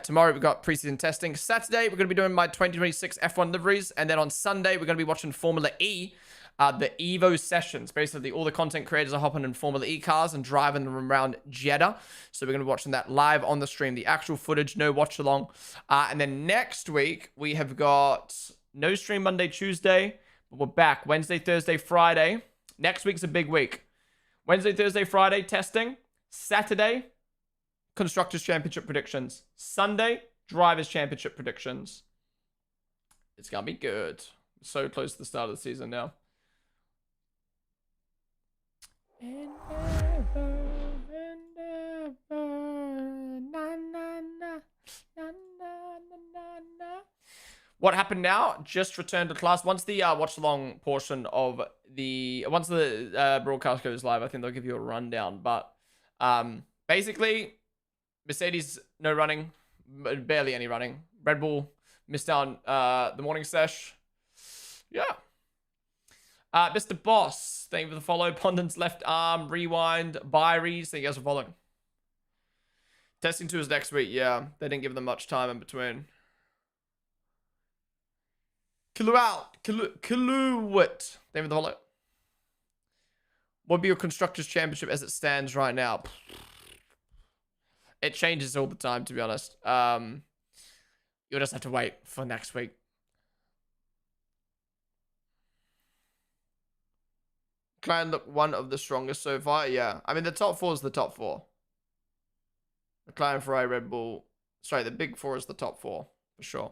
tomorrow we've got preseason testing. Saturday, we're going to be doing my 2026 F1 liveries. And then on Sunday, we're going to be watching Formula E, the Evo sessions. Basically, all the content creators are hopping in Formula E cars and driving them around Jeddah. So we're going to be watching that live on the stream. The actual footage, no watch along. And then next week, we have got no stream Monday, Tuesday. But we're back Wednesday, Thursday, Friday. Next week's a big week. Wednesday, Thursday, Friday, testing. Saturday, Constructors' Championship predictions. Sunday, Drivers' Championship predictions. It's going to be good. So close to the start of the season now. And ever, na, na, na, na, na, na, na. What happened now? Just returned to class. Once the watch-along portion of the... Once the broadcast goes live, I think they'll give you a rundown. But basically, Mercedes, no running. Barely any running. Red Bull missed out the morning sesh. Yeah. Mr. Boss, thank you for the follow. Ponden's left arm, rewind, Byries, thank you guys for following. Testing 2 is next week, yeah. They didn't give them much time in between. Kaluwit, thank you for the follow. What would be your Constructors' Championship as it stands right now? It changes all the time, to be honest. You'll just have to wait for next week. McLaren look one of the strongest so far. Yeah. I mean, the top 4 is the top 4. McLaren, Ferrari, Red Bull. Sorry, the big 4 is the top 4. For sure.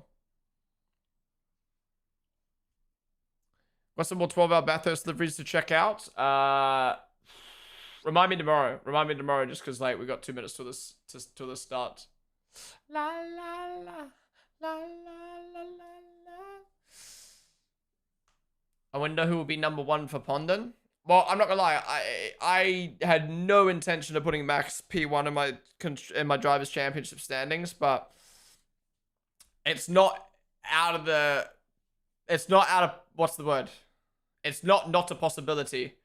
Got some more 12-hour Bathurst deliveries to check out. Remind me tomorrow. Remind me tomorrow just because, like, we got 2 minutes till this starts. La, la, la. La, la, la, la, la. I wonder who will be number 1 for Ponden. Well, I'm not gonna lie. I had no intention of putting Max P1 in my drivers' championship standings, but it's not out of the. It's not out of what's the word? It's not a possibility.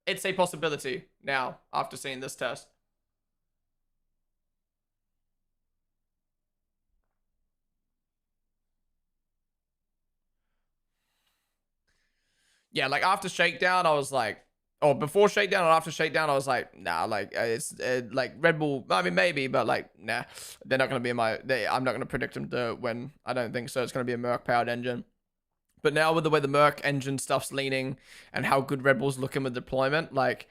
It's a possibility now after seeing this test. Yeah, like after Shakedown, I was like, or before Shakedown or after Shakedown, I was like, nah, like it's like Red Bull. I mean, maybe, but like, nah, they're not gonna be in my. I'm not gonna predict them to win. I don't think so. It's gonna be a Merc powered engine. But now with the way the Merc engine stuff's leaning and how good Red Bull's looking with deployment, like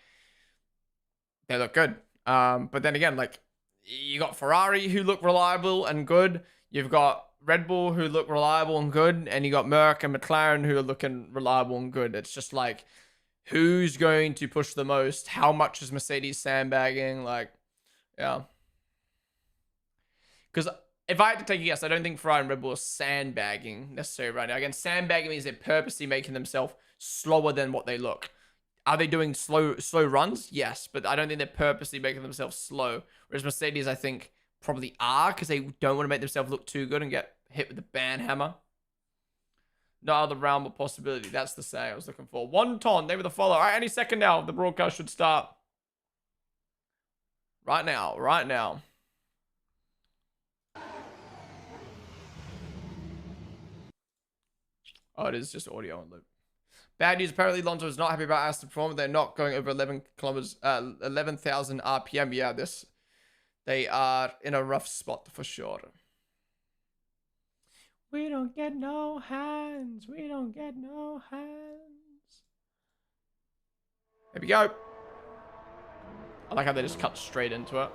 they look good. But then again, like you got Ferrari who look reliable and good. You've got Red Bull who look reliable and good, and you got Merc and McLaren who are looking reliable and good. It's just like, who's going to push the most? How much is Mercedes sandbagging? Like, yeah. Because if I had to take a guess, I don't think Ferrari and Red Bull are sandbagging necessarily right now. Again, sandbagging means they're purposely making themselves slower than what they look. Are they doing slow runs? Yes, but I don't think they're purposely making themselves slow. Whereas Mercedes, I think, probably are, because they don't want to make themselves look too good and get hit with the ban hammer. No other realm of possibility. That's the say I was looking for. 1 ton. They were the follow. All right, any second now. The broadcast should start. Right now. Right now. Oh, it is just audio on loop. Bad news. Apparently, Lonzo is not happy about Aston performance. They're not going over 11 kilometers, 11,000 RPM. Yeah, they are in a rough spot for sure. We don't get no hands. We don't get no hands. There we go. I like how they just cut straight into it.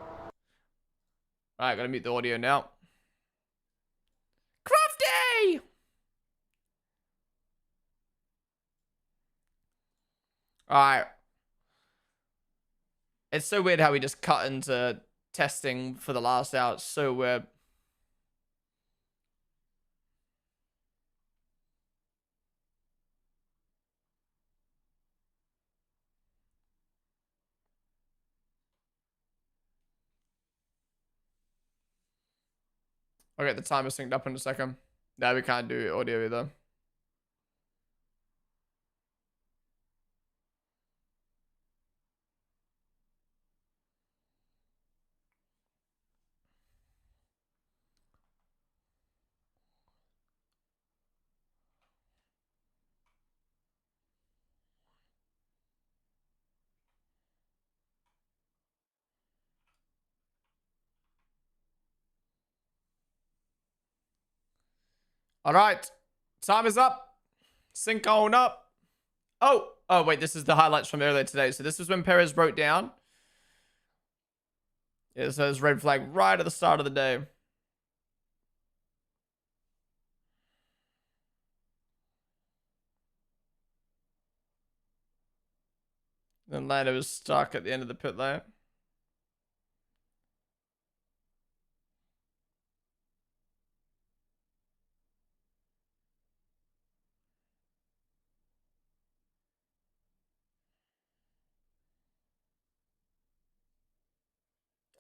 Alright, gotta mute the audio now. Crafty! All right. It's so weird how we just cut into testing for the last hour. It's so weird. Okay, the timer's synced up in a second. No, we can't do audio either. All right. Time is up. Sync on up. Oh, wait. This is the highlights from earlier today. So this is when Perez broke down. It says red flag right at the start of the day. Then Lando was stuck at the end of the pit lane.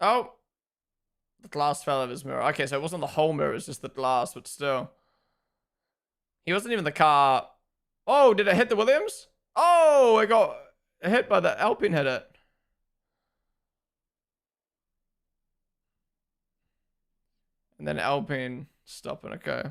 Oh, the glass fell out of his mirror. Okay, so it wasn't the whole mirror, it's just the glass, but still. He wasn't even the car. Oh, did it hit the Williams? Oh, it got hit by the Alpine, hit it. And then Alpine stopping, okay.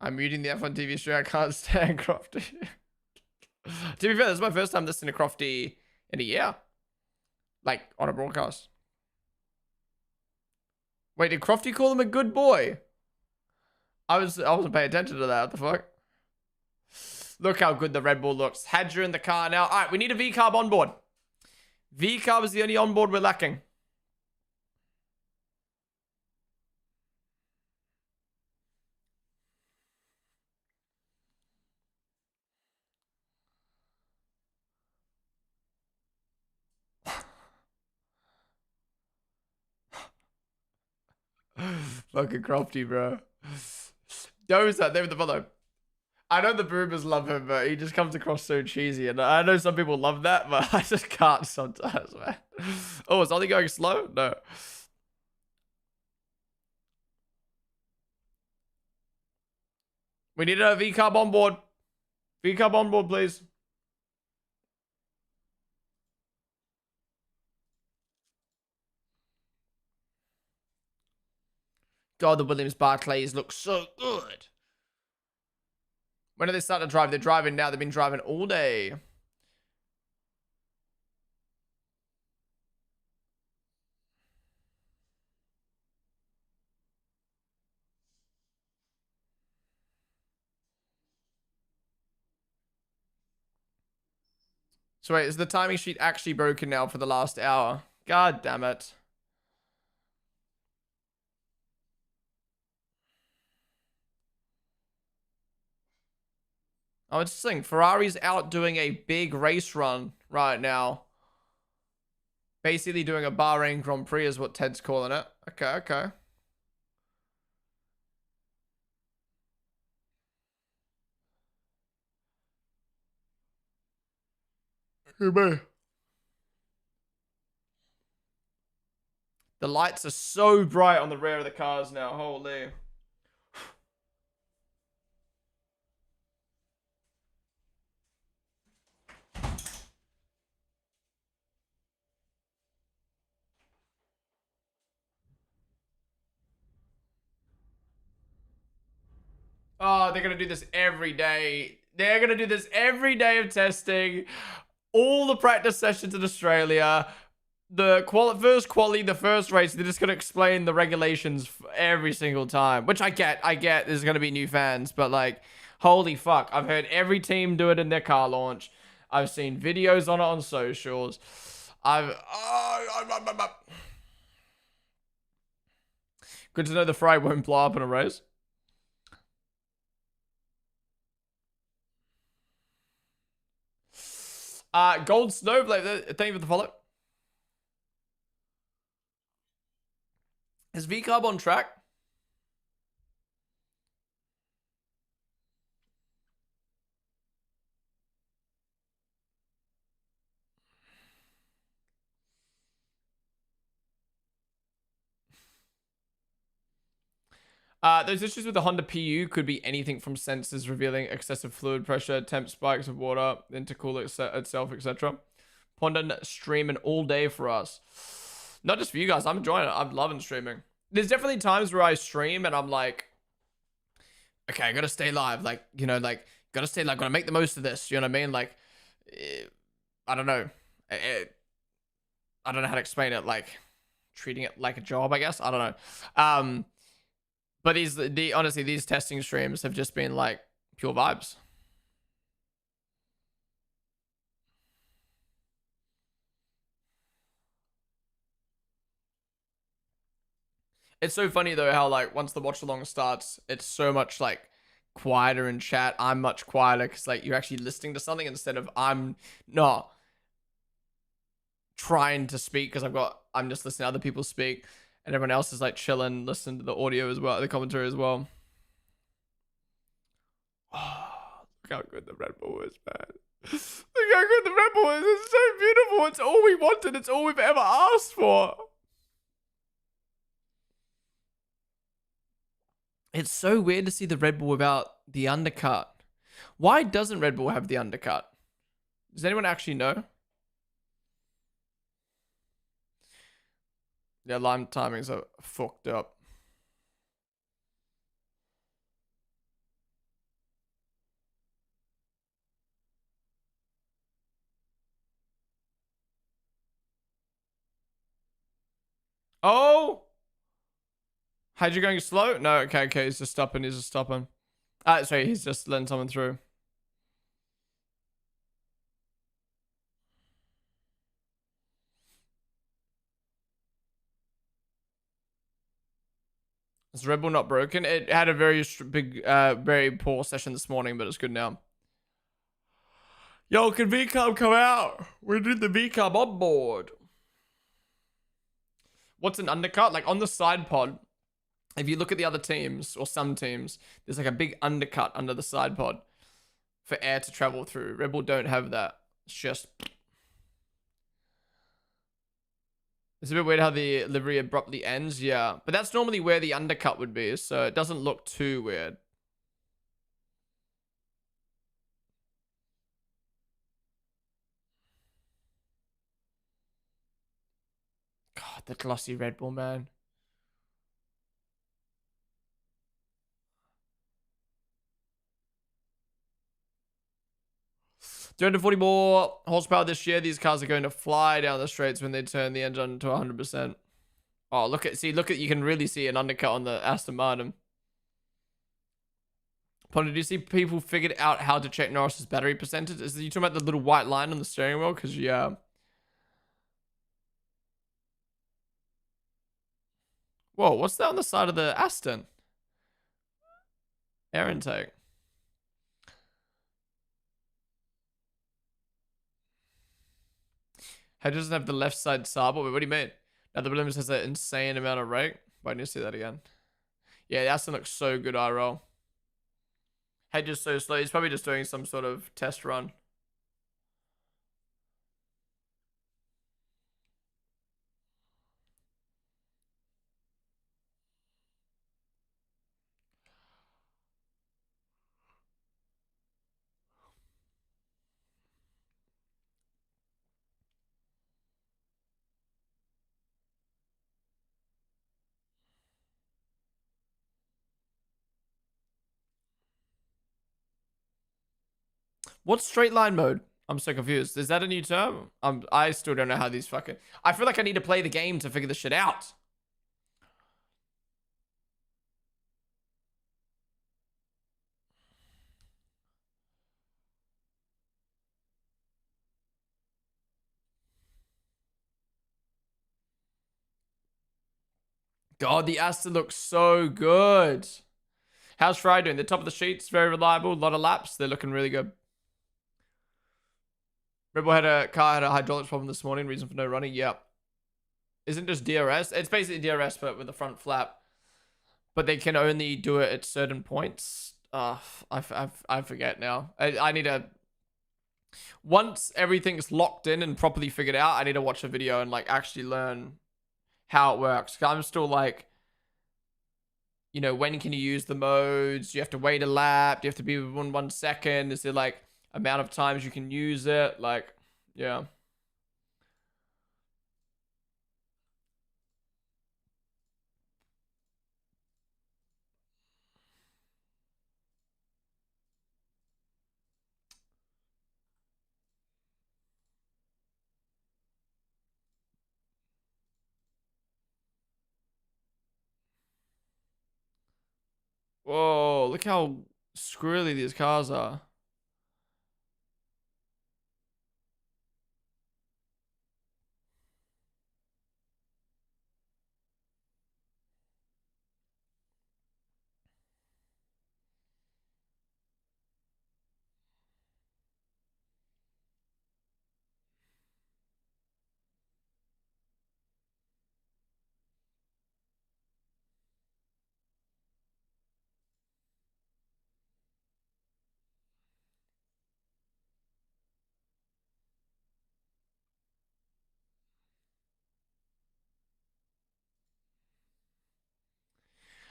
I'm muting the F1 TV stream. I can't stand Crofty. To be fair, this is my first time listening to Crofty in a year. Like, on a broadcast. Wait, did Crofty call him a good boy? I wasn't paying attention to that. What the fuck? Look how good the Red Bull looks. Hadja in the car now. All right, we need a V-carb on board. V-carb is the only onboard we're lacking. Fucking Crofty, bro. Doza, name of the follow. I know the boomers love him, but he just comes across so cheesy. And I know some people love that, but I just can't sometimes, man. Oh, is Ollie going slow? No. We need a V-carb on board. V-carb on board, please. God, the Williams Barclays look so good. When do they start to drive? They're driving now. They've been driving all day. So wait, is the timing sheet actually broken now for the last hour? God damn it. Oh, it's interesting. Ferrari's out doing a big race run right now. Basically doing a Bahrain Grand Prix is what Ted's calling it. Okay, okay. The lights are so bright on the rear of the cars now. Holy. Oh, they're going to do this every day. They're going to do this every day of testing. All the practice sessions in Australia. The first quali, the first race, they're just going to explain the regulations every single time. Which I get. There's going to be new fans. But like, holy fuck. I've heard every team do it in their car launch. I've seen videos on it on socials. Good to know the fry won't blow up in a race. Gold Snowblade, thank you for the follow. Is V-Carb on track? Those issues with the Honda PU could be anything from sensors revealing excessive fluid pressure, temp spikes of water, intercooler itself, etc. Ponden streaming all day for us. Not just for you guys, I'm enjoying it. I'm loving streaming. There's definitely times where I stream and I'm like, okay, I gotta stay live. Like, you know, like, gotta stay live, gotta make the most of this. You know what I mean? Like, I don't know. I don't know how to explain it. Like, treating it like a job, I guess. I don't know. But honestly, these testing streams have just been like pure vibes. It's so funny though how like once the watch along starts, it's so much like quieter in chat. I'm much quieter because like you're actually listening to something instead of I'm not trying to speak because I'm just listening to other people speak, and everyone else is like chilling, listening to the audio as well, the commentary as well. Oh, look how good the Red Bull is, man. Look how good the Red Bull is. It's so beautiful. It's all we wanted. It's all we've ever asked for. It's so weird to see the Red Bull without the undercut. Why doesn't Red Bull have the undercut? Does anyone actually know? Yeah, line timings are fucked up. Oh! How'd you going slow? No, okay, he's just stopping, sorry, he's just letting someone through. Is Red Bull not broken? It had a very big, very poor session this morning, but it's good now. Yo, can VCarb come out? We did the VCarb on board. What's an undercut? Like on the side pod, if you look at the other teams or some teams, there's like a big undercut under the side pod for air to travel through. Red Bull don't have that. It's just... It's a bit weird how the livery abruptly ends. Yeah, but that's normally where the undercut would be, so it doesn't look too weird. God, the glossy Red Bull, man. $240 more horsepower this year. These cars are going to fly down the straights when they turn the engine to 100%. Oh, look at, you can really see an undercut on the Aston Martin. Ponden, did you see people figured out how to check Norris's battery percentage? Is you talking about the little white line on the steering wheel? Because, yeah. Whoa, what's that on the side of the Aston? Air intake. How doesn't have the left side sub? Wait, what do you mean? Now the Williams has an insane amount of rake. Why didn't you see that again? Yeah, the Aston looks so good, IRL. Head just so slow. He's probably just doing some sort of test run. What's straight line mode? I'm so confused. Is that a new term? I still don't know how these fucking... I feel like I need to play the game to figure this shit out. God, the Aston looks so good. How's Fry doing? The top of the sheets, very reliable. A lot of laps. They're looking really good. Rebel had a hydraulics problem this morning. Reason for no running. Yep. Isn't just DRS? It's basically DRS, but with the front flap. But they can only do it at certain points. I forget now. I need to... Once everything's locked in and properly figured out, I need to watch a video and like actually learn how it works. 'Cause I'm still like, you know, when can you use the modes? Do you have to wait a lap? Do you have to be within 1 second? Is there like amount of times you can use it? Like, yeah. Whoa, look how squirrely these cars are.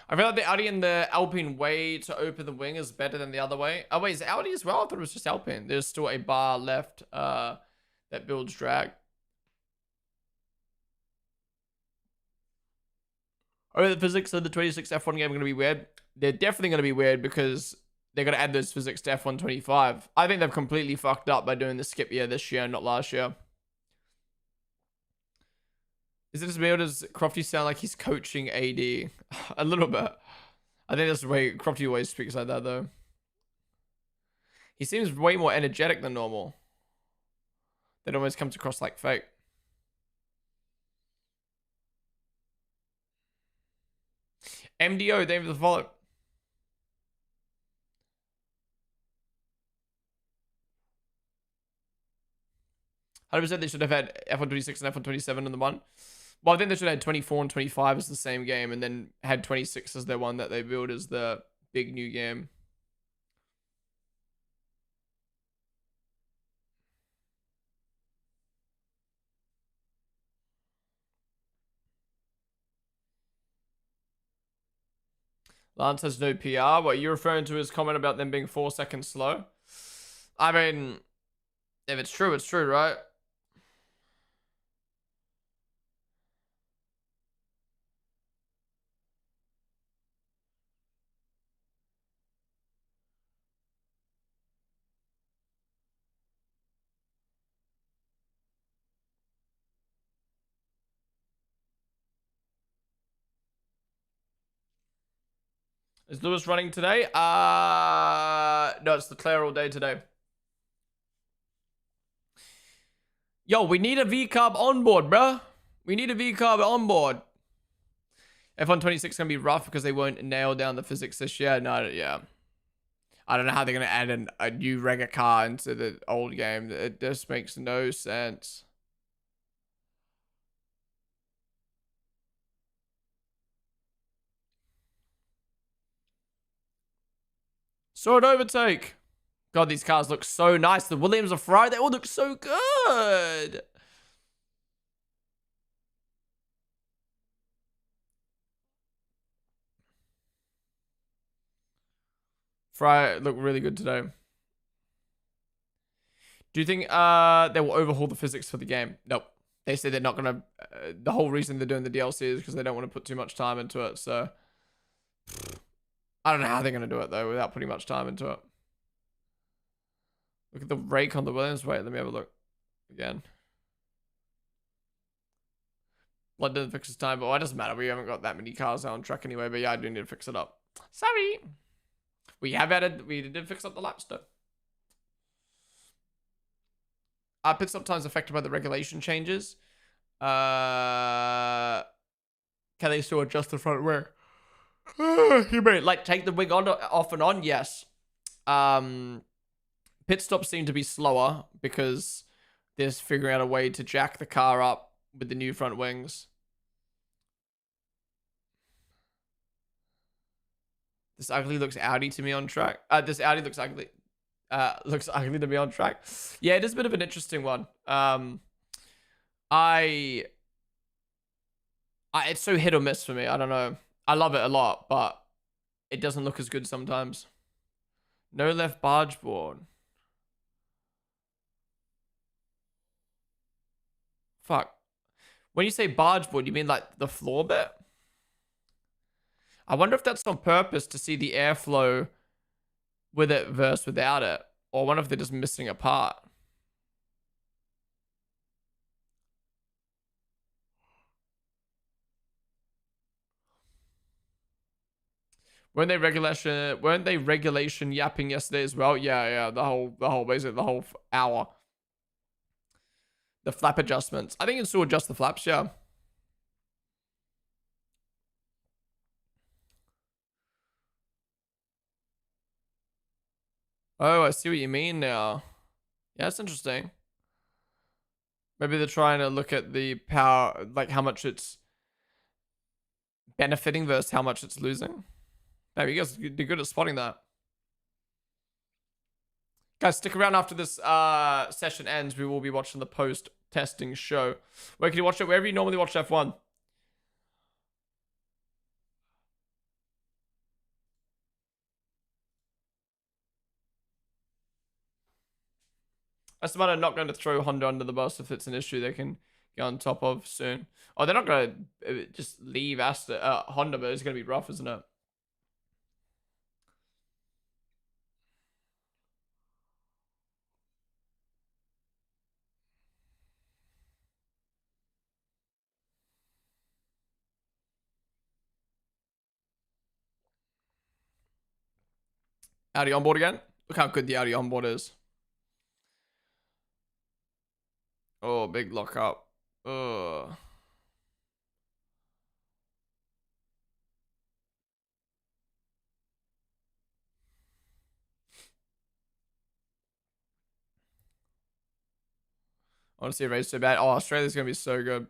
I feel like the Audi and the Alpine way to open the wing is better than the other way. Oh, wait, is it Audi as well? I thought it was just Alpine. There's still a bar left that builds drag. Oh, the physics of the 26 F1 game are going to be weird. They're definitely going to be weird because they're going to add those physics to F1 25. I think they've completely fucked up by doing the skip year this year, not last year. Is it as weird as Crofty sound like he's coaching AD? A little bit. I think that's the way Crofty always speaks like that, though. He seems way more energetic than normal. That almost comes across like fake. MDO, thank you for the follow. I 100% they should have had F1 26 and F1 27 in the one. Well, I think they should have had 24 and 25 as the same game, and then had 26 as their one that they build as the big new game. Lance has no PR. What, you're referring to his comment about them being 4 seconds slow? I mean, if it's true, right? Is Lewis running today? No, it's Leclerc all day today. Yo, we need a V-carb on board, bruh. We need a V-carb on board. F1 26 is going to be rough because they won't nail down the physics this year. No, yeah. I don't know how they're going to add a new Rega car into the old game. It just makes no sense. Sword overtake. God, these cars look so nice. The Williams are Ferrari, they all look so good. Ferrari look really good today. Do you think they will overhaul the physics for the game? Nope. They say they're not going to... the whole reason they're doing the DLC is because they don't want to put too much time into it, so... I don't know how they're going to do it, though, without putting much time into it. Look at the rake on the Williams. Wait, let me have a look again. Blood didn't fix his time, but it doesn't matter. We haven't got that many cars out on track anyway, but yeah, I do need to fix it up. Sorry. We did fix up the laps, though. Pit stop times affected by the regulation changes. Can they still adjust the front wing? You mean like take the wing on off and on? Yes. Pit stops seem to be slower because they're figuring out a way to jack the car up with the new front wings. This ugly looks Audi to me on track. This Audi looks ugly. Looks ugly to me on track. Yeah, it is a bit of an interesting one. It's so hit or miss for me. I don't know. I love it a lot, but it doesn't look as good sometimes. No left barge board. Fuck. When you say barge board, you mean like the floor bit? I wonder if that's on purpose to see the airflow with it versus without it. Or I wonder if they're just missing a part. Weren't they regulation yapping yesterday as well? Yeah, the whole basically the whole hour. The flap adjustments. I think it's still adjust the flaps, yeah. Oh, I see what you mean now. Yeah, that's interesting. Maybe they're trying to look at the power, like how much it's benefiting versus how much it's losing. There you guys, you're good at spotting that. Guys, stick around after this session ends. We will be watching the post-testing show. Where can you watch it? Wherever you normally watch F1. That's about not going to throw Honda under the bus if it's an issue they can get on top of soon. Oh, they're not going to just leave Honda, but it's going to be rough, isn't it? Audi onboard again. Look how good the Audi onboard is. Oh, big lockup. Ugh. I want to see a race so bad. Oh, Australia's going to be so good.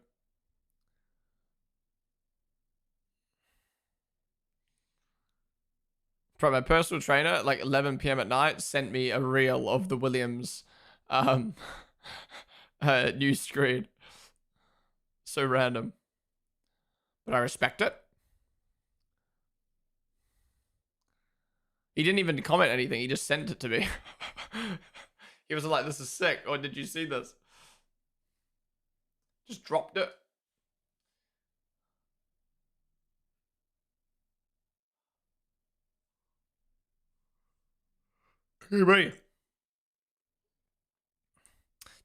From my personal trainer, like 11 p.m. at night, sent me a reel of the Williams news screen. So random. But I respect it. He didn't even comment anything. He just sent it to me. He was like, this is sick. Or did you see this? Just dropped it. Hey, buddy.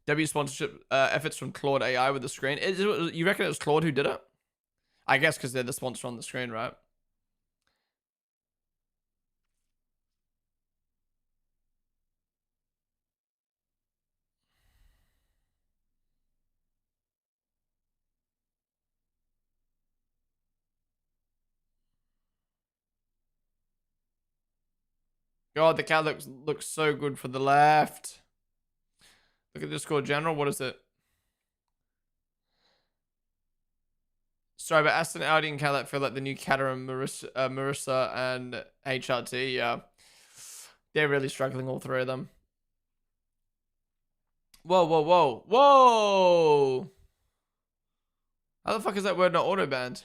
W sponsorship efforts from Claude AI with the screen. You reckon it was Claude who did it? I guess because they're the sponsor on the screen, right? God, the cat looks so good for the left. Look at Discord General. What is it? Sorry, but Aston, Audi, and Cadillac feel like the new Caterham, Marissa, and HRT. Yeah, they're really struggling, all three of them. Whoa, whoa, whoa, whoa! How the fuck is that word not auto banned?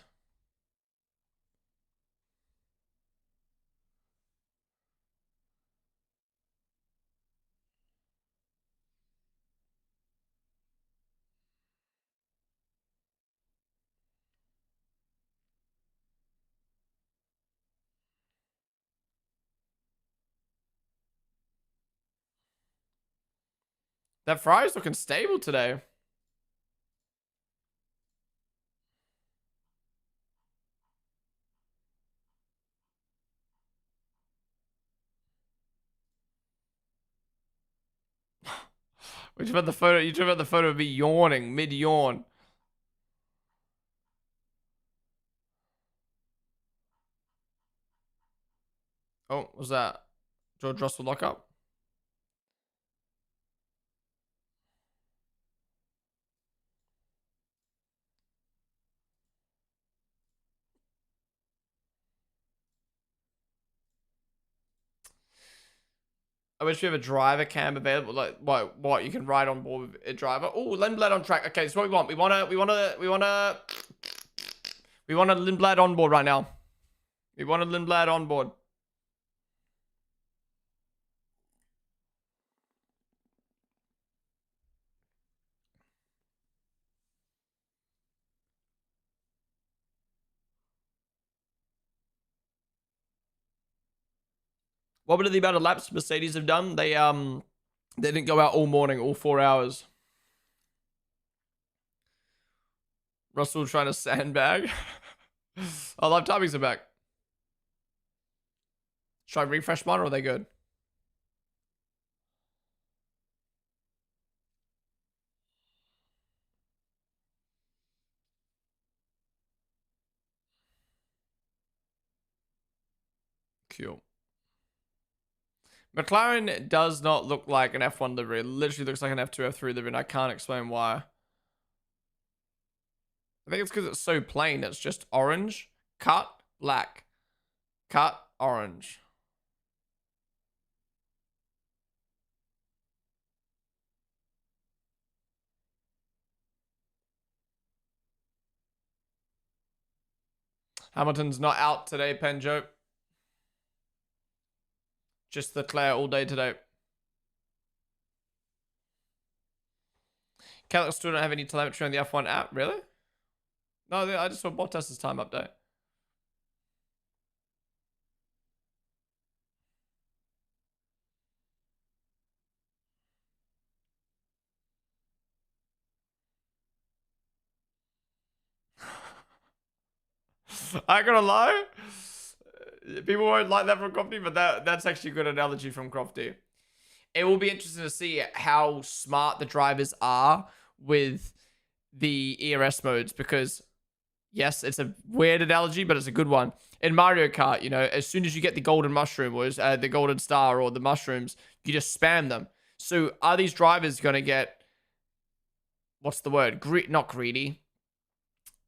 That Ferrari's looking stable today. Which about the photo? You talking about the photo of me yawning mid yawn? Oh, was that George Russell lockup? I wish we have a driver cam available. Like what you can ride on board with a driver. Oh, Lindblad on track. Okay, so what we want. We want a Lindblad on board right now. We want a Lindblad on board. What were the amount of laps Mercedes have done? They didn't go out all morning, all 4 hours. Russell trying to sandbag. Oh, live timings are back. Should I refresh mine or are they good? Cool. McLaren does not look like an F1 livery. It literally looks like an F2, F3 livery, and I can't explain why. I think it's because it's so plain. It's just orange, cut, black, cut, orange. Hamilton's not out today, Penjo. Just Leclerc all day today. Cadillac still don't have any telemetry on the F1 app, really? No, I just saw Bottas's time update. I ain't gonna lie. People won't like that from Crofty, but that's actually a good analogy from Crofty. It will be interesting to see how smart the drivers are with the ERS modes because, yes, it's a weird analogy, but it's a good one. In Mario Kart, you know, as soon as you get the golden mushroom or the golden star or the mushrooms, you just spam them. So are these drivers going to get, what's the word? Not greedy.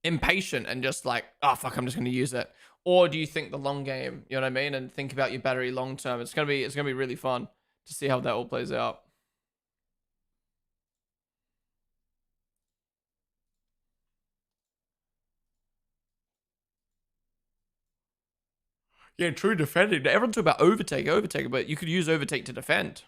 Impatient and just like, oh, fuck, I'm just going to use it. Or do you think the long game, you know what I mean? And think about your battery long term. It's going to be really fun to see how that all plays out. Yeah, true defending. Everyone's talking about overtake, but you could use overtake to defend.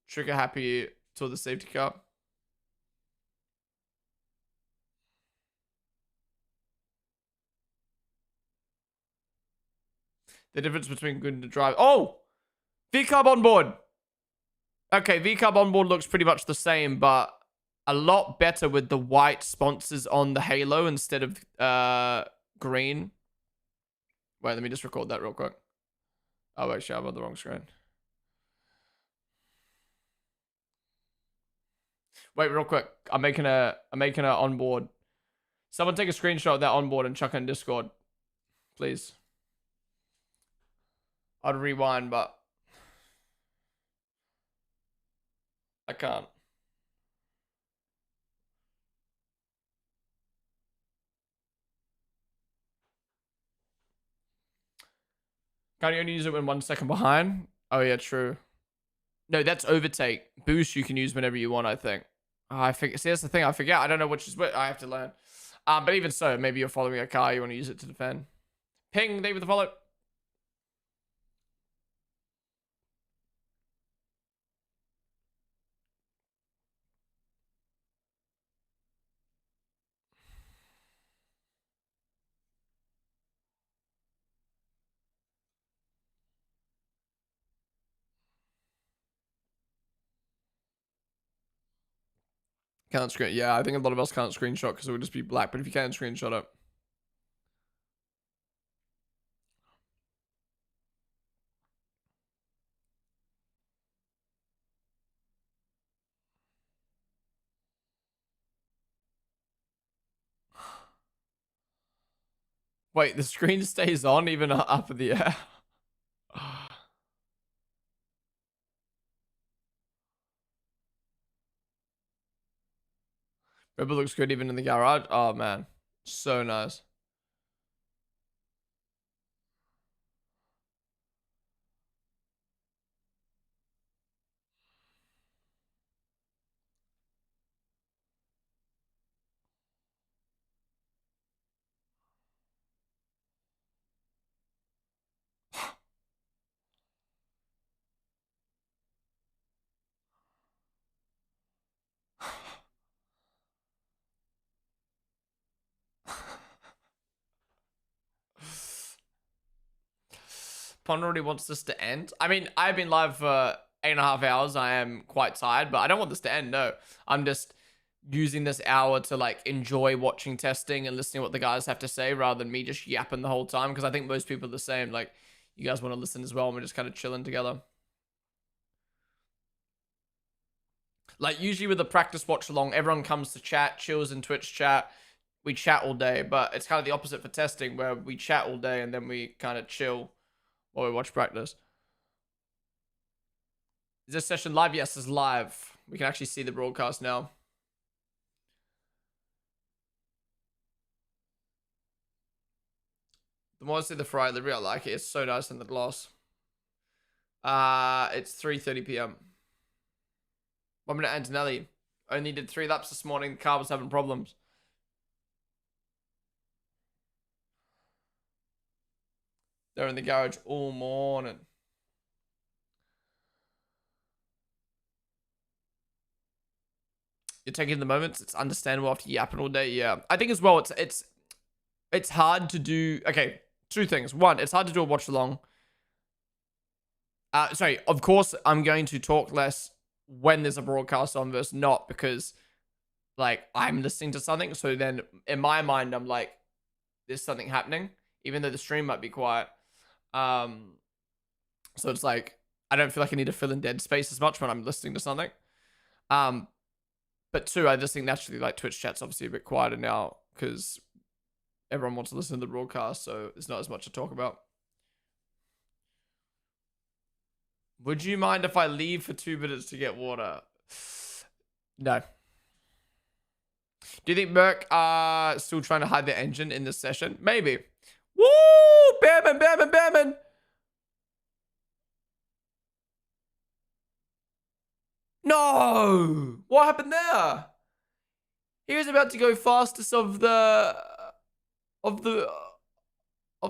Trigger happy till the safety car. The difference between good and drive. Oh! V-carb on board. Okay, V-carb on board looks pretty much the same, but a lot better with the white sponsors on the halo instead of green. Wait, let me just record that real quick. Oh, actually, I'm on the wrong screen. Wait, real quick. I'm making a onboard. Someone take a screenshot of that onboard and chuck it in Discord. Please. I'd rewind, but I can't. Can't you only use it when 1 second behind? Oh yeah, true. No, that's overtake. Boost you can use whenever you want, I think. Oh, I forget. See, that's the thing. I forget. I don't know which is what. I have to learn. But even so, maybe you're following a car. You want to use it to defend. Ping, David the follow. Can't screen. Yeah, I think a lot of us can't screenshot because it would just be black. But if you can screenshot it. Wait, the screen stays on even up in the air? Rebel looks good even in the garage. Oh, man. So nice. Pond already wants this to end. I mean, I've been live for 8.5 hours. I am quite tired, but I don't want this to end. No, I'm just using this hour to like enjoy watching testing and listening to what the guys have to say rather than me just yapping the whole time. Because I think most people are the same. Like, you guys want to listen as well, and we're just kind of chilling together. Like, usually with the practice watch along, everyone comes to chat, chills in Twitch chat. We chat all day, but it's kind of the opposite for testing, where we chat all day and then we kind of chill while we watch practice. Is this session live? Yes, it's live. We can actually see the broadcast now. The more I see the Ferrari livery, I like it. It's so nice in the gloss. It's 3:30 p.m. 1 minute Antonelli. Only did 3 laps this morning. The car was having problems. They're in the garage all morning. You're taking the moments. It's understandable after yapping all day. Yeah, I think as well. It's hard to do. Okay, 2 things. 1, it's hard to do a watch along. Sorry. Of course, I'm going to talk less when there's a broadcast on versus not, because like I'm listening to something. So then in my mind, I'm like, there's something happening, even though the stream might be quiet. So it's like I don't feel like I need to fill in dead space as much when I'm listening to something. But 2, I just think naturally like Twitch chat's obviously a bit quieter now because everyone wants to listen to the broadcast, so there's not as much to talk about. Would you mind if I leave for 2 minutes to get water? No. Do you think Merc are still trying to hide their engine in this session? Maybe. Woo! Bammin, bammin, bammin! No! What happened there? He was about to go fastest of the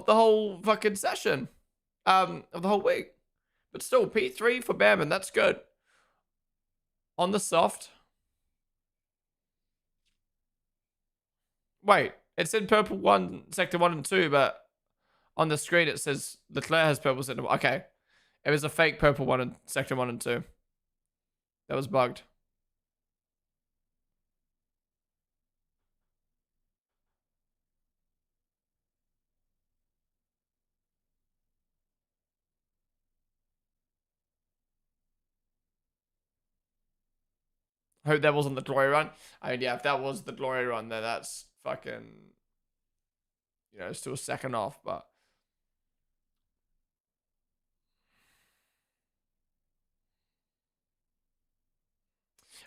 whole fucking session. Of the whole week. But still, P3 for Bammin, that's good. On the soft. Wait, it said purple 1, sector 1 and 2, but on the screen it says Leclerc has purple sector 1. Okay. It was a fake purple 1 in sector 1 and 2. That was bugged. I hope that wasn't the glory run. I mean, yeah, if that was the glory run, then that's fucking, you know, still a second off, but.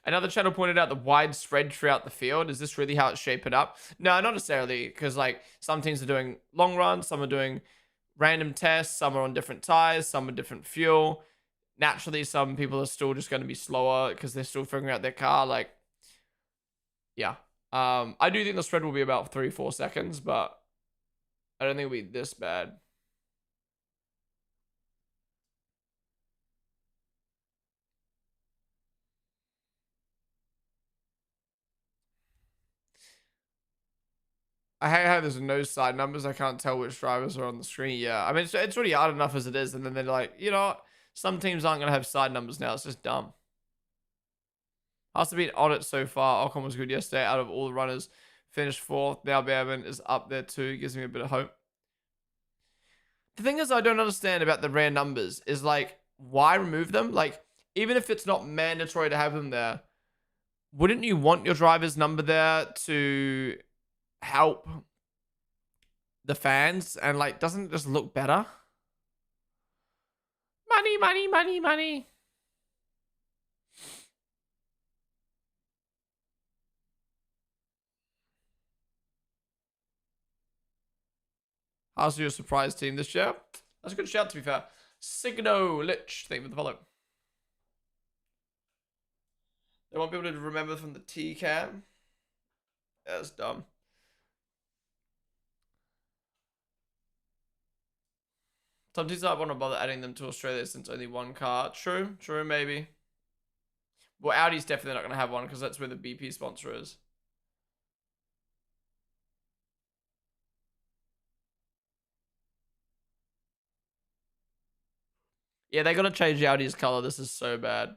Another channel pointed out the wide spread throughout the field. Is this really how it's shaping up? No, not necessarily, because like some teams are doing long runs, some are doing random tests, some are on different tires, some are different fuel. Naturally, some people are still just going to be slower because they're still figuring out their car. Like, yeah. I do think the spread will be about 3-4 seconds, but I don't think it'll be this bad. I hate how there's no side numbers. I can't tell which drivers are on the screen. Yeah, I mean, it's already hard enough as it is. And then they're like, you know what? Some teams aren't going to have side numbers now. It's just dumb. Has to be on it so far. Ocon was good yesterday. Out of all the runners, finished 4th. Now Bammin is up there too. Gives me a bit of hope. The thing is, I don't understand about the rare numbers is like, why remove them? Like, even if it's not mandatory to have them there, wouldn't you want your driver's number there to help the fans, and like, doesn't it just look better? Money, money, money, money. How's your surprise team this year? That's a good shout, to be fair. Signo Lich, thank you for the follow. They want people to remember from the T-cam. That's dumb. Some teams might want to bother adding them to Australia since only one car. True, true, maybe. Well, Audi's definitely not going to have one because that's where the BP sponsor is. Yeah, they got to change Audi's color. This is so bad.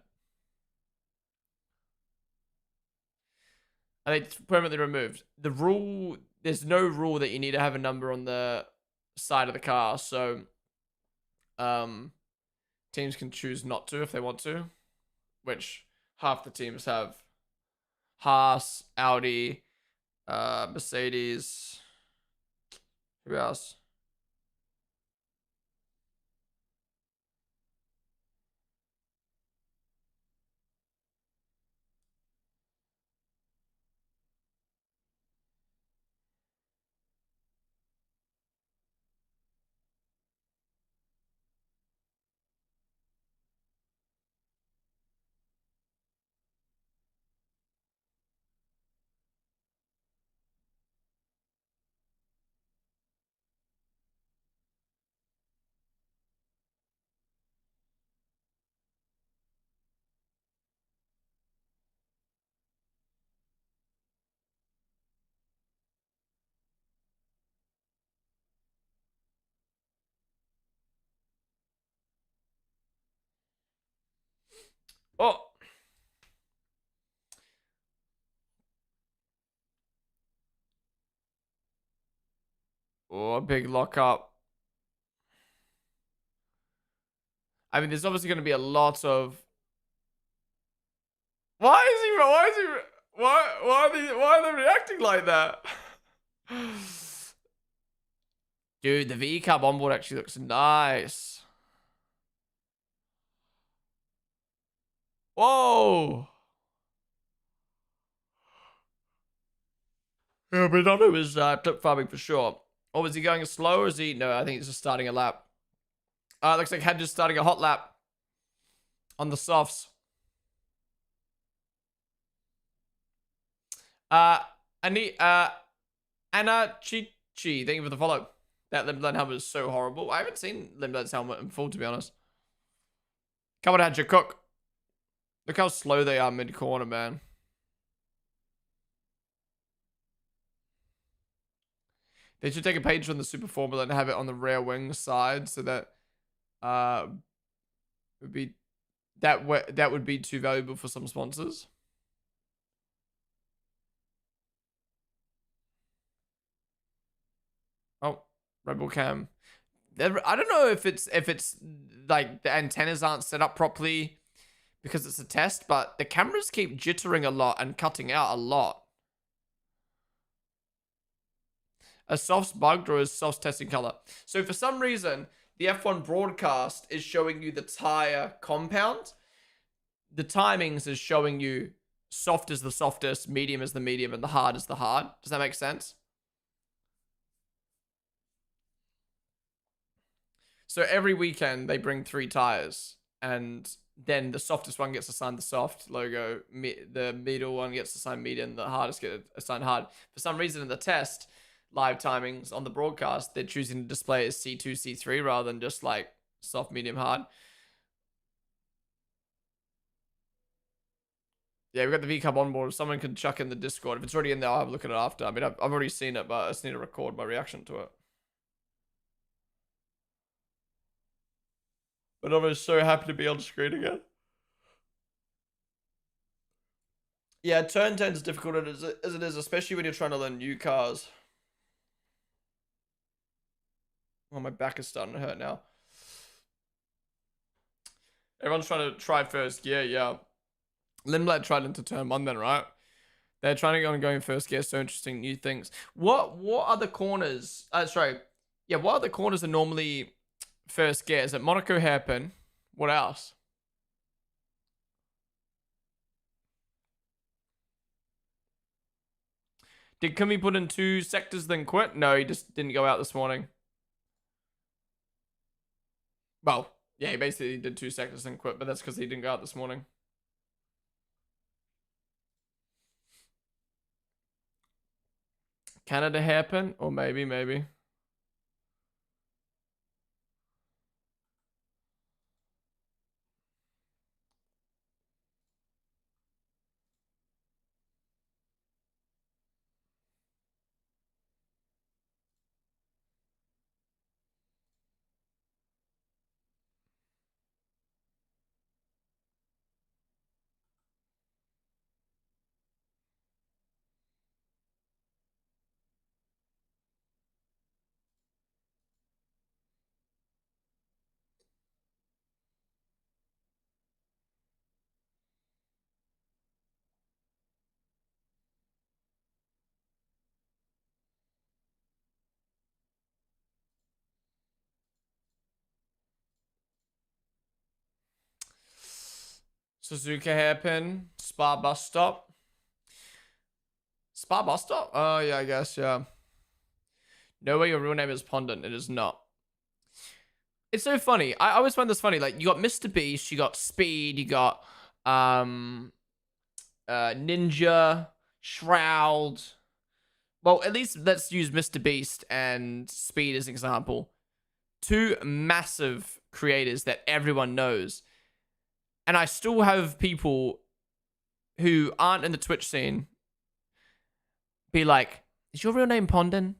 And it's permanently removed. The rule, there's no rule that you need to have a number on the side of the car. So, teams can choose not to if they want to, which half the teams have. Haas, Audi, Mercedes. Who else? Oh. Oh, a big lockup. I mean, there's obviously going to be a lot of. Why are they reacting like that? Dude, the V-Cub onboard actually looks nice. Whoa. Yeah, Bernardo is clip farming for sure. Or was he going slow or is he? No, I think he's just starting a lap. Looks like Head just starting a hot lap on the softs. Anna Chichi, thank you for the follow. That Limblad helmet is so horrible. I haven't seen Limblad's helmet in full, to be honest. Come on, Hadja Cook. Look how slow they are mid-corner, man. They should take a page from the Super Formula and have it on the rear wing side so that would be that would be too valuable for some sponsors. Oh, Rebel Cam. I don't know if it's like the antennas aren't set up properly because it's a test, but the cameras keep jittering a lot and cutting out a lot. A soft's bugged or is soft's testing color? So for some reason, the F1 broadcast is showing you the tire compound. The timings is showing you soft is the softest, medium is the medium, and the hard is the hard. Does that make sense? So every weekend they bring 3 tires, and then the softest one gets assigned the soft logo, the middle one gets assigned medium, the hardest gets assigned hard. For some reason in the test, live timings on the broadcast, they're choosing to display it as C2, C3 rather than just like soft, medium, hard. Yeah, we've got the V-Cub on board. If someone can chuck in the Discord. If it's already in there, I'll have a look at it after. I mean, I've already seen it, but I just need to record my reaction to it. But I'm so happy to be on screen again. Yeah, turn 10 is difficult as it is, especially when you're trying to learn new cars. Oh, my back is starting to hurt now. Everyone's trying to try first gear, yeah. Limblad tried into turn 1 then, right? They're trying to get on going first gear. So interesting, new things. What other corners? Sorry. Yeah, what other corners are normally first gear? Is it Monaco hairpin? What else? Did Kimi put in 2 sectors then quit? No, he just didn't go out this morning. Well, yeah, he basically did 2 sectors and quit, but that's because he didn't go out this morning. Canada hairpin? Or maybe. Suzuka hairpin. Spa bus stop. Spa bus stop? Oh, yeah, I guess, yeah. No way your real name is Ponden. It is not. It's so funny. I always find this funny. Like, you got Mr. Beast, you got Speed, you got Ninja, Shroud. Well, at least let's use Mr. Beast and Speed as an example. 2 massive creators that everyone knows. And I still have people who aren't in the Twitch scene be like, is your real name Ponden?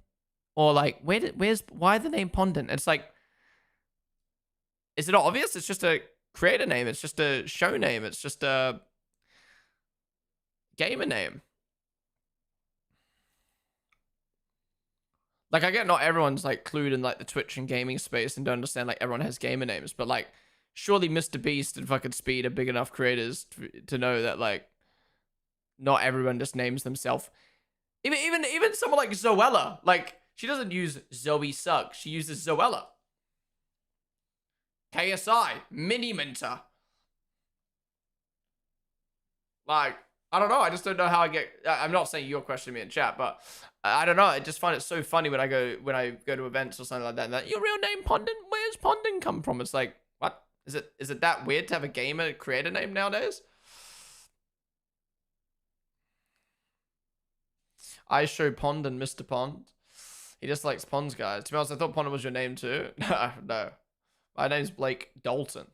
Or like, why the name Ponden? It's like, is it obvious? It's just a creator name. It's just a show name. It's just a gamer name. Like, I get not everyone's like clued in like the Twitch and gaming space and don't understand like everyone has gamer names, but like surely Mr. Beast and fucking Speed are big enough creators to know that like not everyone just names themselves. Even someone like Zoella, like she doesn't use Zoe Sugg, she uses Zoella. KSI, Mini Minter. Like, I don't know. I just don't know how I get. I'm not saying you're questioning me in chat, but I don't know. I just find it so funny when I go to events or something like that. And like, your real name Ponden? Where's Ponden come from? It's like, what is it that weird to have a gamer creator name nowadays? I show Ponden, Mr. Pond. He just likes ponds, guys. To be honest, I thought Ponden was your name too. No. My name's Blake Dalton.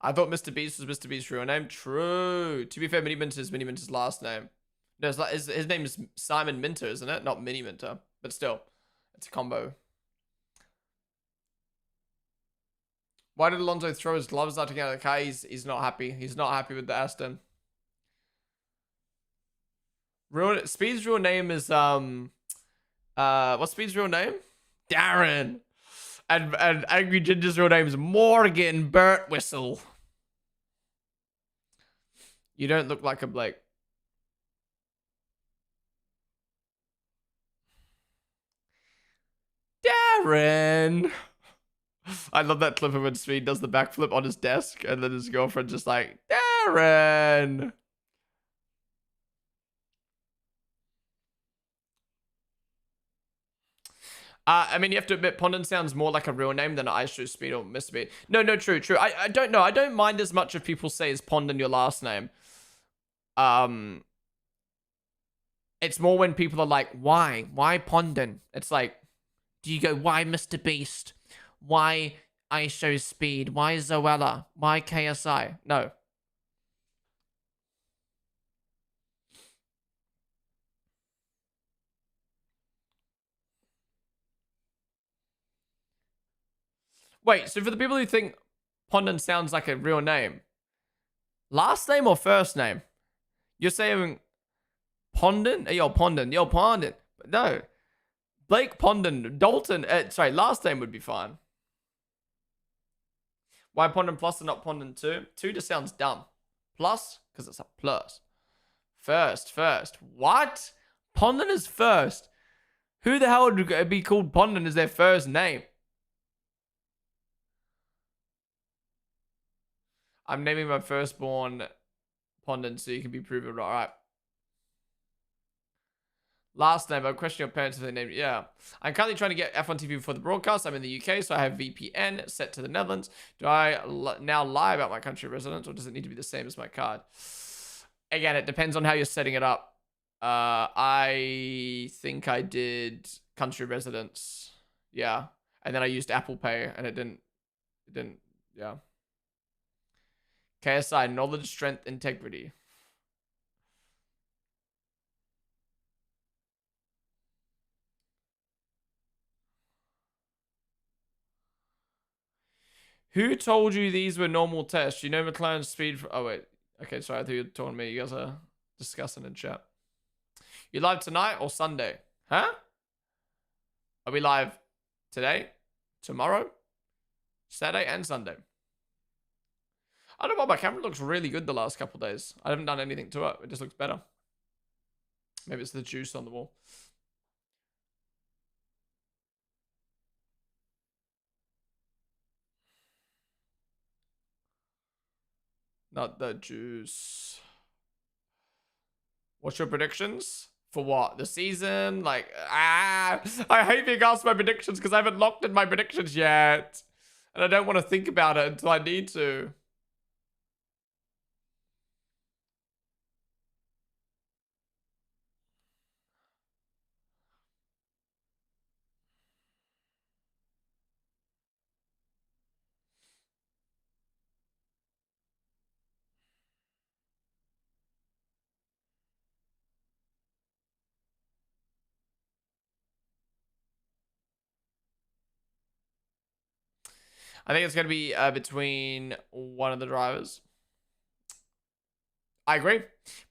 I thought Mr. Beast was Mr. Beast's real name. True. To be fair, Mini Minter is Mini Minter's last name. No, it's like, his name is Simon Minter, isn't it? Not Mini Minter. But still, it's a combo. Why did Alonso throw his gloves out to get out of the car? He's not happy. He's not happy with the Aston. Speed's real name is what's Speed's real name? Darren. And Angry Ginger's real name is Morgan Burt Whistle. You don't look like a Blake. Darren. I love that clip of when Speed does the backflip on his desk and then his girlfriend just like, Darren. I mean, you have to admit, Ponden sounds more like a real name than I should Speed or Mr. Speed. No, true. I don't know. I don't mind as much if people say is Ponden your last name. It's more when people are like, why? Why Ponden? It's like, do you go, why Mr. Beast? Why I show Speed? Why Zoella? Why KSI? No. Wait, so for the people who think Ponden sounds like a real name, last name or first name? You're saying Ponden? Yo, Ponden. No. Blake Ponden. Dalton. Sorry, last name would be fine. Why Ponden Plus and not Ponden 2? 2 just sounds dumb. Plus, because it's a plus. First. What? Ponden is first. Who the hell would be called Ponden as their first name? I'm naming my firstborn Ponden so you can be proven right. All right. Last name, I'll question your parents if they named it. Yeah. I'm currently trying to get F1 TV before the broadcast. I'm in the UK, so I have VPN set to the Netherlands. Do I now lie about my country of residence, or does it need to be the same as my card? Again, it depends on how you're setting it up. I think I did country of residence. Yeah. And then I used Apple Pay, and it didn't, yeah. KSI, knowledge, strength, integrity. Who told you these were normal tests? You know McLaren's speed for... Oh, wait. Okay, sorry. I thought you were telling me. You guys are discussing in chat. You live tonight or Sunday? Huh? Are we live today, tomorrow, Saturday, and Sunday? I don't know why my camera looks really good the last couple days. I haven't done anything to it. It just looks better. Maybe it's the juice on the wall. Not the juice. What's your predictions? For what? The season? Like, I hate being asked my predictions because I haven't locked in my predictions yet. And I don't want to think about it until I need to. I think it's going to be between one of the drivers. I agree.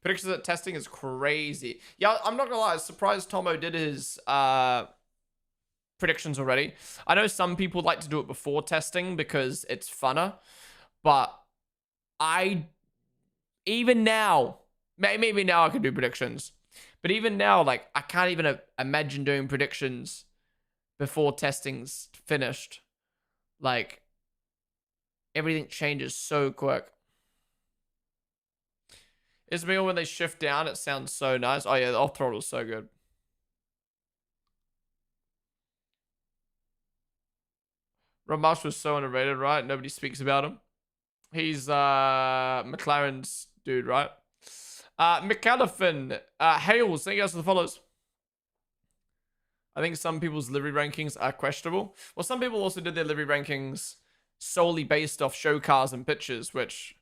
Predictions at testing is crazy. Yeah, I'm not going to lie. I was surprised Tomo did his predictions already. I know some people like to do it before testing because it's funner. But even now, maybe now I can do predictions. But even now, like, I can't even imagine doing predictions before testing's finished. Like, everything changes so quick. It's me when they shift down, it sounds so nice. Oh yeah, the off throttle is so good. Ramash was so underrated, right? Nobody speaks about him. He's McLaren's dude, right? McAlifin, Hales, thank you guys for the follows. I think some people's livery rankings are questionable. Well, some people also did their livery rankings solely based off show cars and pictures, which,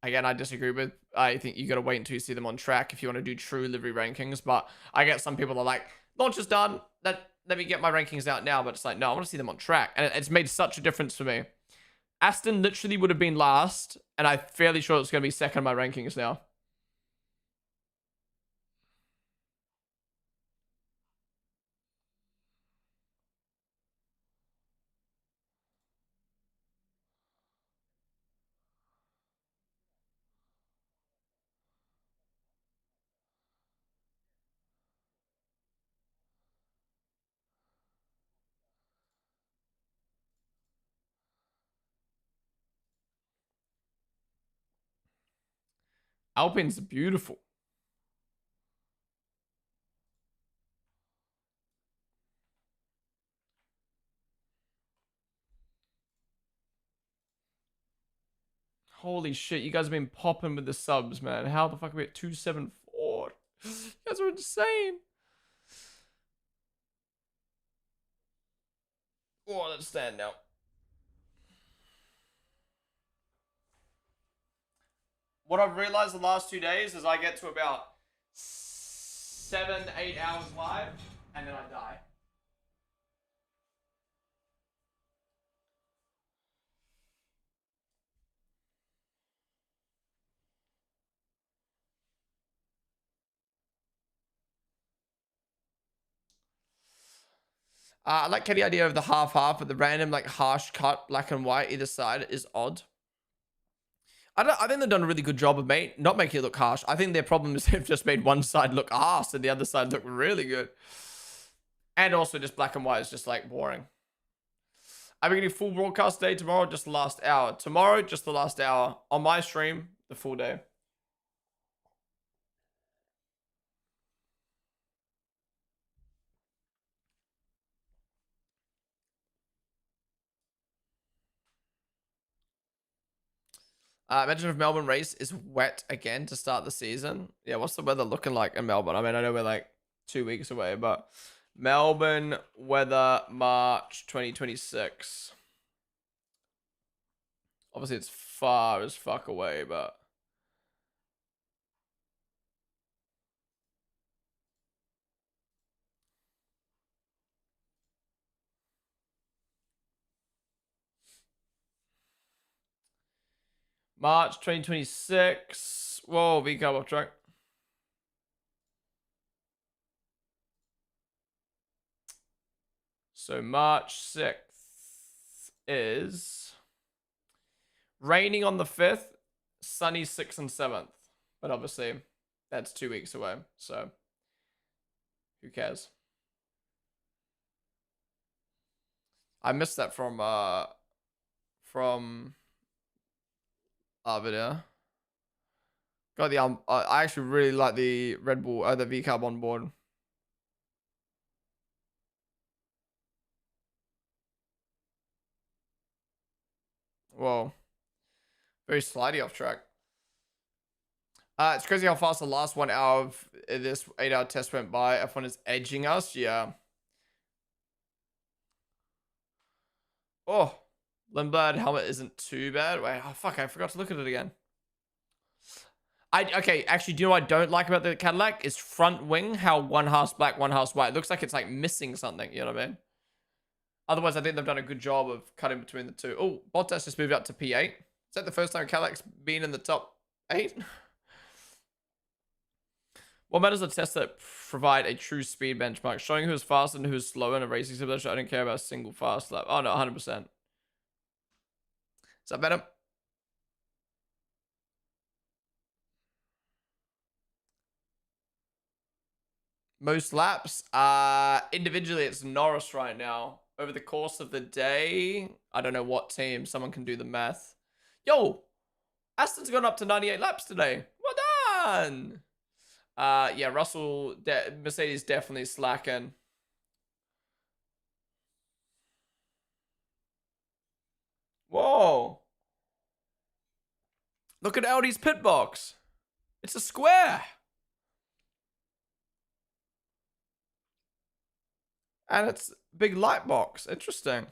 again, I disagree with. I think you got to wait until you see them on track if you want to do true livery rankings. But I get some people are like, launch is done. Let me get my rankings out now. But it's like, no, I want to see them on track. And it's made such a difference for me. Aston literally would have been last, and I'm fairly sure it's going to be second in my rankings now. Alpine's beautiful. Holy shit, you guys have been popping with the subs, man. How the fuck are we at 274? You guys are insane. Oh, let's stand now. What I've realized the last 2 days is I get to about 7, 8 hours live, and then I die. I like the idea of the half-half, but the random, like, harsh cut, black and white, either side is odd. I think they've done a really good job of not making it look harsh. I think their problem is they've just made one side look arse and the other side look really good. And also just black and white is just like boring. Are we getting full broadcast day tomorrow? Just the last hour. Tomorrow, just the last hour. On my stream, the full day. Imagine if Melbourne race is wet again to start the season. Yeah, what's the weather looking like in Melbourne? I mean, I know we're like 2 weeks away, but Melbourne weather March 2026. Obviously, it's far as fuck away, but... March 2026. Whoa, VCAP off track. So March 6th is raining on the 5th, sunny 6th and 7th. But obviously, that's 2 weeks away. So who cares? I missed that from our video. Got the I actually really like the Red Bull, the VCAP on board. Whoa. Very slidey off track. It's crazy how fast the last 1 hour of this 8-hour test went by. F1 is edging us. Yeah. Oh. Lindblad helmet isn't too bad. Wait, oh fuck, I forgot to look at it again. Okay, actually, do you know what I don't like about the Cadillac? Is front wing, how one half's black, one half's white. It looks like it's like missing something, you know what I mean? Otherwise, I think they've done a good job of cutting between the two. Oh, Bottas just moved up to P8. Is that the first time Cadillac's been in the top 8? What matters are tests that provide a true speed benchmark, showing who's faster and who's slower in a racing simulation. I don't care about a single fast lap. Oh no, 100%. Is that better? Most laps? Individually, it's Norris right now. Over the course of the day, I don't know what team. Someone can do the math. Yo, Aston's gone up to 98 laps today. Well done. Yeah, Mercedes definitely slacking. Whoa. Look at Audi's pit box. It's a square. And it's big light box. Interesting.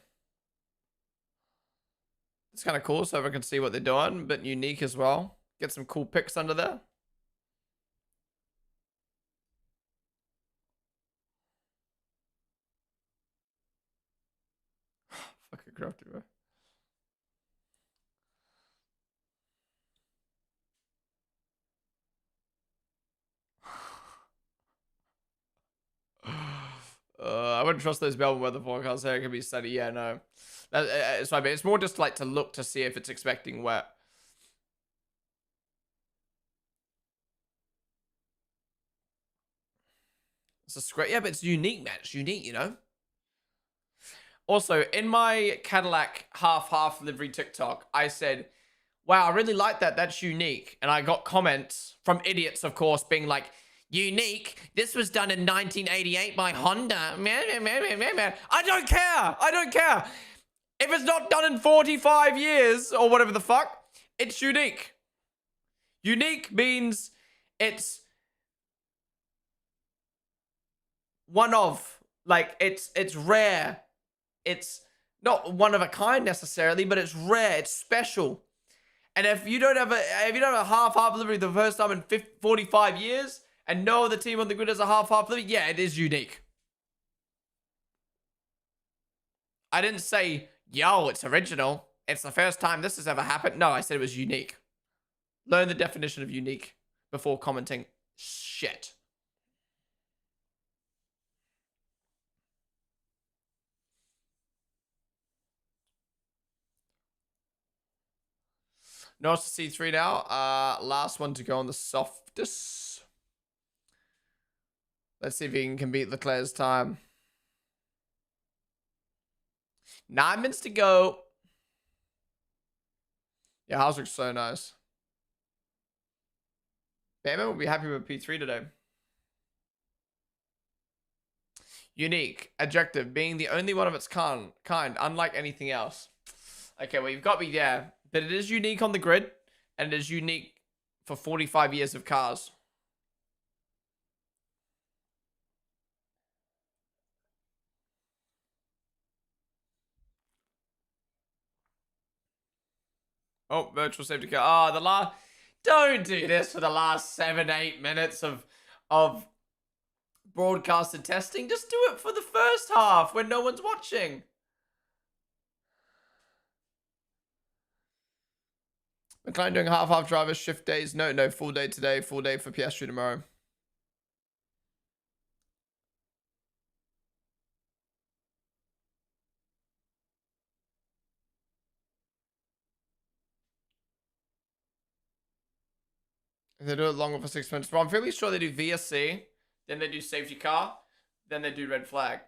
It's kind of cool so everyone can see what they're doing, but unique as well. Get some cool pics under there. Fucking crafty, bro. I wouldn't trust those Melbourne weather forecasts. There it could be sunny. Yeah, no. It's fine. It's more just like to look to see if it's expecting wet. It's a square. Yeah, but it's unique, man. It's unique, you know? Also, in my Cadillac half-half livery TikTok, I said, wow, I really like that. That's unique. And I got comments from idiots, of course, being like, unique? This was done in 1988 by Honda. I don't care. I don't care. If it's not done in 45 years or whatever the fuck, it's unique. Unique means it's one of, like, it's rare. It's not one of a kind necessarily, but it's rare. It's special. And if you don't have a half-half livery the first time in 45 years, and no other team on the grid has a half-half livery, yeah, it is unique. I didn't say, yo, it's original. It's the first time this has ever happened. No, I said it was unique. Learn the definition of unique before commenting shit. Norris to C3 now. Last one to go on the softest. Let's see if he can beat Leclerc's time. 9 minutes to go. Yeah, Haas looks so nice. Batman will be happy with P3 today. Unique. Adjective. Being the only one of its kind. Unlike anything else. Okay, well, you've got me there. But it is unique on the grid. And it is unique for 45 years of cars. Oh, virtual safety car. Oh, the last... Don't do this for the last 7-8 minutes of broadcasted testing. Just do it for the first half when no one's watching. McLaren doing half drivers, shift days. No, full day today, full day for Piastri tomorrow. If they do it longer for 6 minutes. Well, I'm fairly sure they do VSC, then they do safety car, then they do red flag.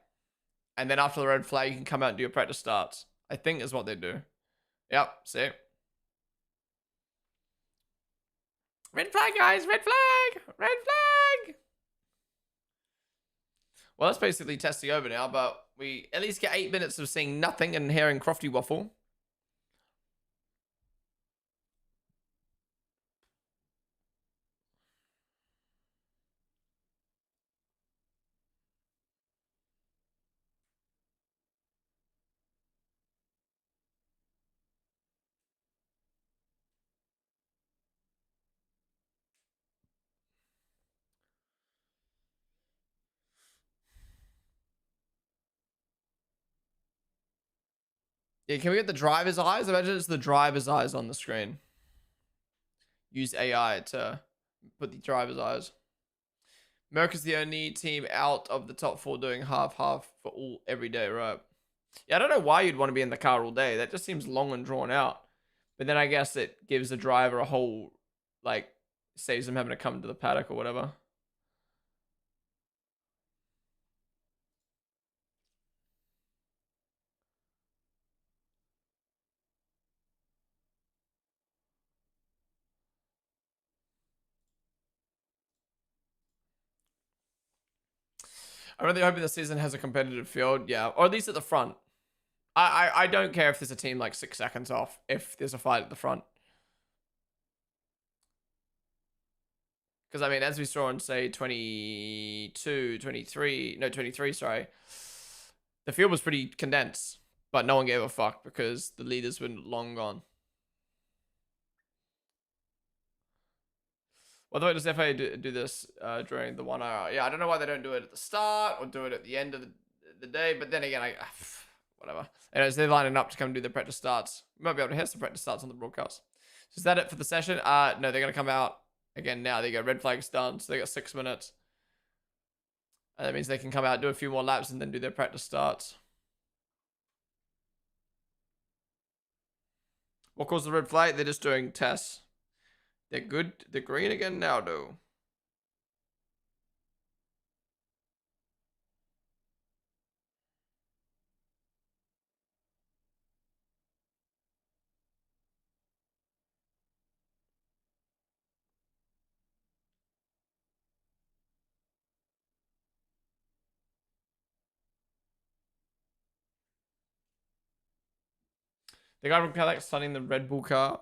And then after the red flag, you can come out and do your practice starts. I think is what they do. Yep, see? Red flag, guys, red flag! Red flag! Well, that's basically testing over now, but we at least get 8 minutes of seeing nothing and hearing Crofty waffle. Yeah, can we get the driver's eyes? Imagine it's the driver's eyes on the screen. Use AI to put the driver's eyes. America's the only team out of the top 4 doing half-half for all every day, right? Yeah, I don't know why you'd want to be in the car all day. That just seems long and drawn out. But then I guess it gives the driver a whole, like, saves them having to come to the paddock or whatever. I'm really hoping the season has a competitive field, yeah, or at least at the front. I don't care if there's a team like 6 seconds off if there's a fight at the front. Because, I mean, as we saw in, say, 23, sorry. The field was pretty condensed, but no one gave a fuck because the leaders were long gone. Well, the way does FA do this during the 1 hour? Yeah, I don't know why they don't do it at the start or do it at the end of the day, but then again, whatever. Anyways, they're lining up to come do their practice starts. We might be able to hear some practice starts on the broadcast. So is that it for the session? No, they're going to come out again now. They go red flag's done, so they got 6 minutes. And that means they can come out, do a few more laps, and then do their practice starts. What caused the red flag? They're just doing tests. They're good. They're green again now, though. The guy from Cadillac studying the Red Bull car.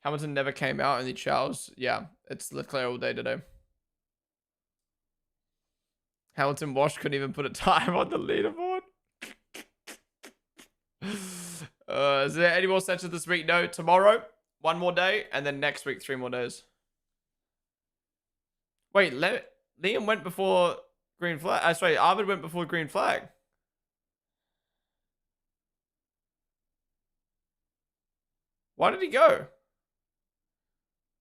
Hamilton never came out, only Charles. Yeah, it's Leclerc all day today. Hamilton Wash couldn't even put a time on the leaderboard. Is there any more sessions this week? No. Tomorrow, 1 more day, and then next week, 3 more days. Wait, Liam went before green flag. Sorry, Arvid went before green flag. Why did he go?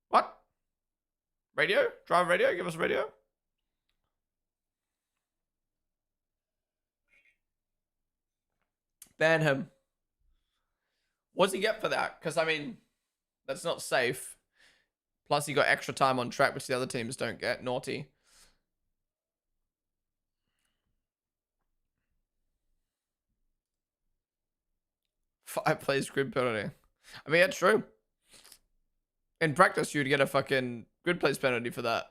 What? Radio? Drive radio? Give us radio. Ban him. What's he get for that? Because, I mean, That's not safe. Plus, you got extra time on track, which the other teams don't get. Naughty. Five plays grid penalty. I mean, that's true. In practice, you'd get a fucking grid plays penalty for that.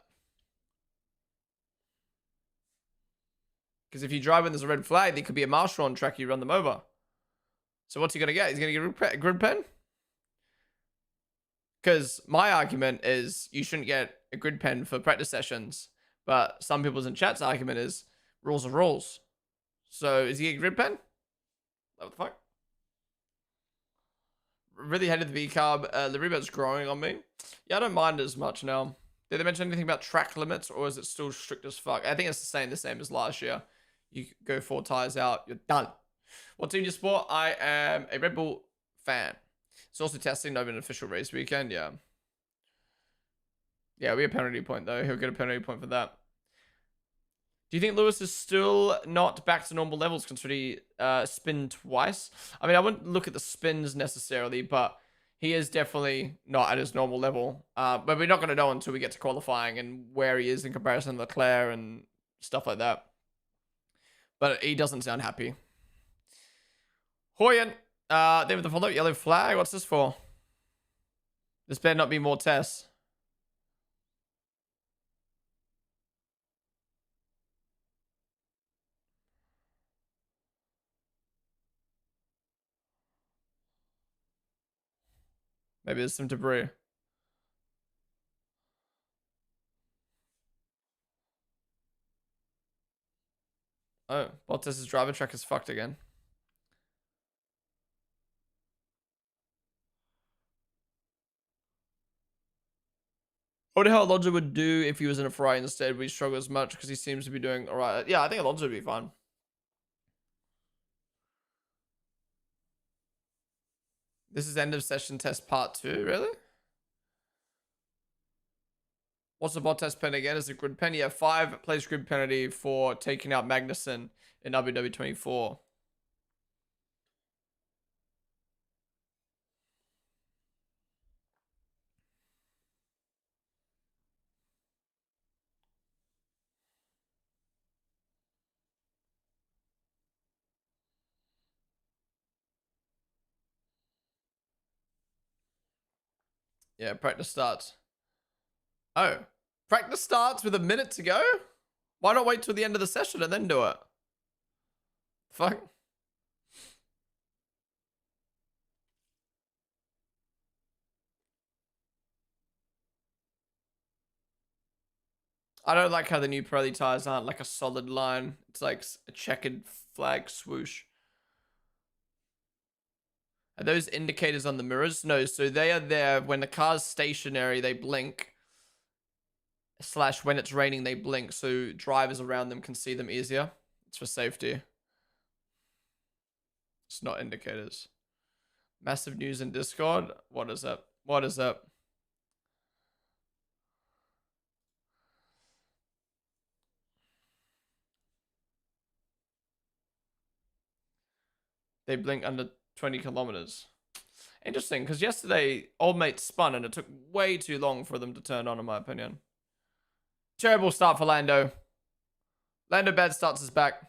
Because if you drive when there's a red flag, there could be a marshal on track, you run them over. So what's he going to get? He's going to get a grid pen? Because my argument is you shouldn't get a grid pen for practice sessions. But some people's in chat's argument is rules are rules. So is he a grid pen? What the fuck? Really hated the V-carb. The rebound's growing on me. Yeah, I don't mind it as much now. Did they mention anything about track limits, or is it still strict as fuck? I think it's the same as last year. You go 4 tires out, you're done. What team do you support? I am a Red Bull fan. It's also testing over an official race weekend, yeah. Yeah, we have a penalty point, though. He'll get a penalty point for that. Do you think Lewis is still not back to normal levels considering he spin twice? I mean, I wouldn't look at the spins necessarily, but he is definitely not at his normal level. But we're not going to know until we get to qualifying and where he is in comparison to Leclerc and stuff like that. But he doesn't sound happy. Hoyen, there with the follow yellow flag. What's this for? This better not be more tests. Maybe there's some debris. Oh, Bottas' driver track is fucked again. I wonder how Alonso would do if he was in a Ferrari instead. Would he struggle as much because he seems to be doing all right? Yeah, I think Alonso would be fine. This is end of session test part 2, really? What's the Bottas pen again? Is it grid pen? Yeah, 5 plays grid penalty for taking out Magnussen in WW24. Yeah, practice starts. Oh, practice starts with a minute to go? Why not wait till the end of the session and then do it? Fuck. I don't like how the new Pirelli tires aren't like a solid line. It's like a checkered flag swoosh. Are those indicators on the mirrors? No, so they are there when the car's stationary, they blink. / when it's raining, they blink, so drivers around them can see them easier. It's for safety. It's not indicators. Massive news in Discord. What is that? What is that? They blink under 20 kilometers. Interesting, because yesterday, old mate spun and it took way too long for them to turn on, in my opinion. Terrible start for Lando. Lando bad starts us back.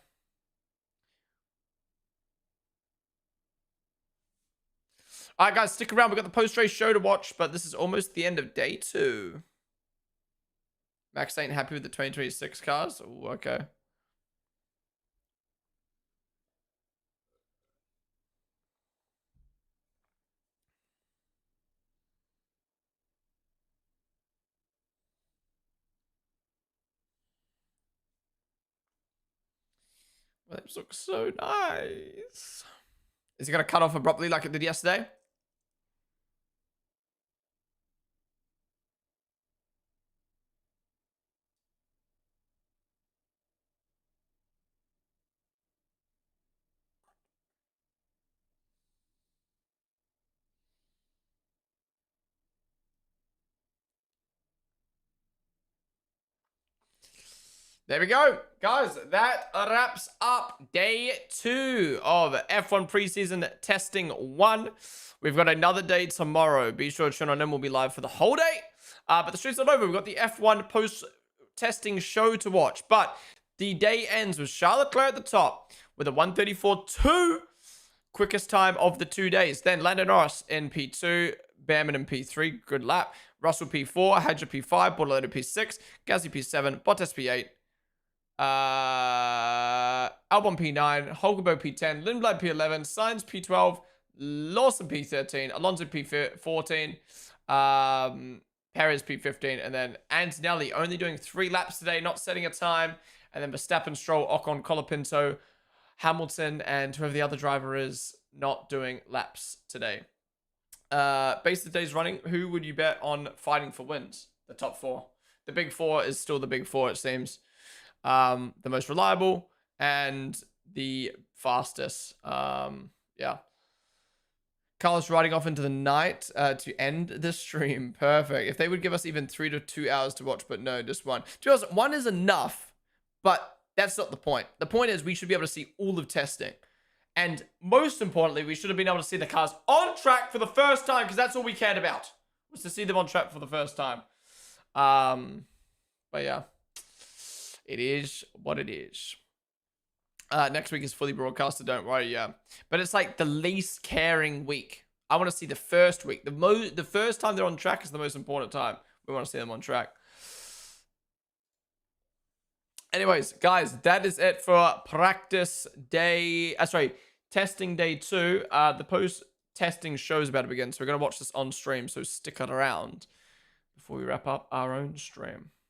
Alright, guys, stick around. We've got the post-race show to watch, but this is almost the end of day 2. Max ain't happy with the 2026 cars. Ooh, okay. Well, those look so nice. Is he going to cut off abruptly like it did yesterday? There we go. Guys, that wraps up day 2 of F1 preseason testing 1. We've got another day tomorrow. Be sure to tune on in. We'll be live for the whole day. But the stream's not over. We've got the F1 post-testing show to watch. But the day ends with Charles Leclerc at the top with a 1:34.2, quickest time of the 2 days. Then Lando Norris in P2, Behrman in P3, good lap. Russell P4, Hadjar P5, Bortolino P6, Gasly P7, Bottas P8, Albon P9, Hulkenberg P10, Lindblad P11, Sainz P12, Lawson P13, Alonso P14, Perez P15, and then Antonelli only doing 3 laps today, not setting a time. And then Verstappen, Stroll, Ocon, Colapinto, Hamilton, and whoever the other driver is, not doing laps today. Base of the day's running, who would you bet on fighting for wins? The top 4. The big 4 is still the big 4, it seems. The most reliable and the fastest. Yeah. Carlos riding off into the night to end the stream. Perfect. If they would give us even 3 to 2 hours to watch, but no, just 1. To be honest, 1 is enough, but that's not the point. The point is we should be able to see all of testing. And most importantly, we should have been able to see the cars on track for the first time, because that's all we cared about, was to see them on track for the first time. But yeah, it is what it is. Next week is fully broadcasted, don't worry, yeah. But it's like the least caring week. I want to see the first week. The first time they're on track is the most important time. We want to see them on track. Anyways, guys, that is it for practice day. Testing day 2. The post-testing show is about to begin, so we're going to watch this on stream, so stick it around before we wrap up our own stream.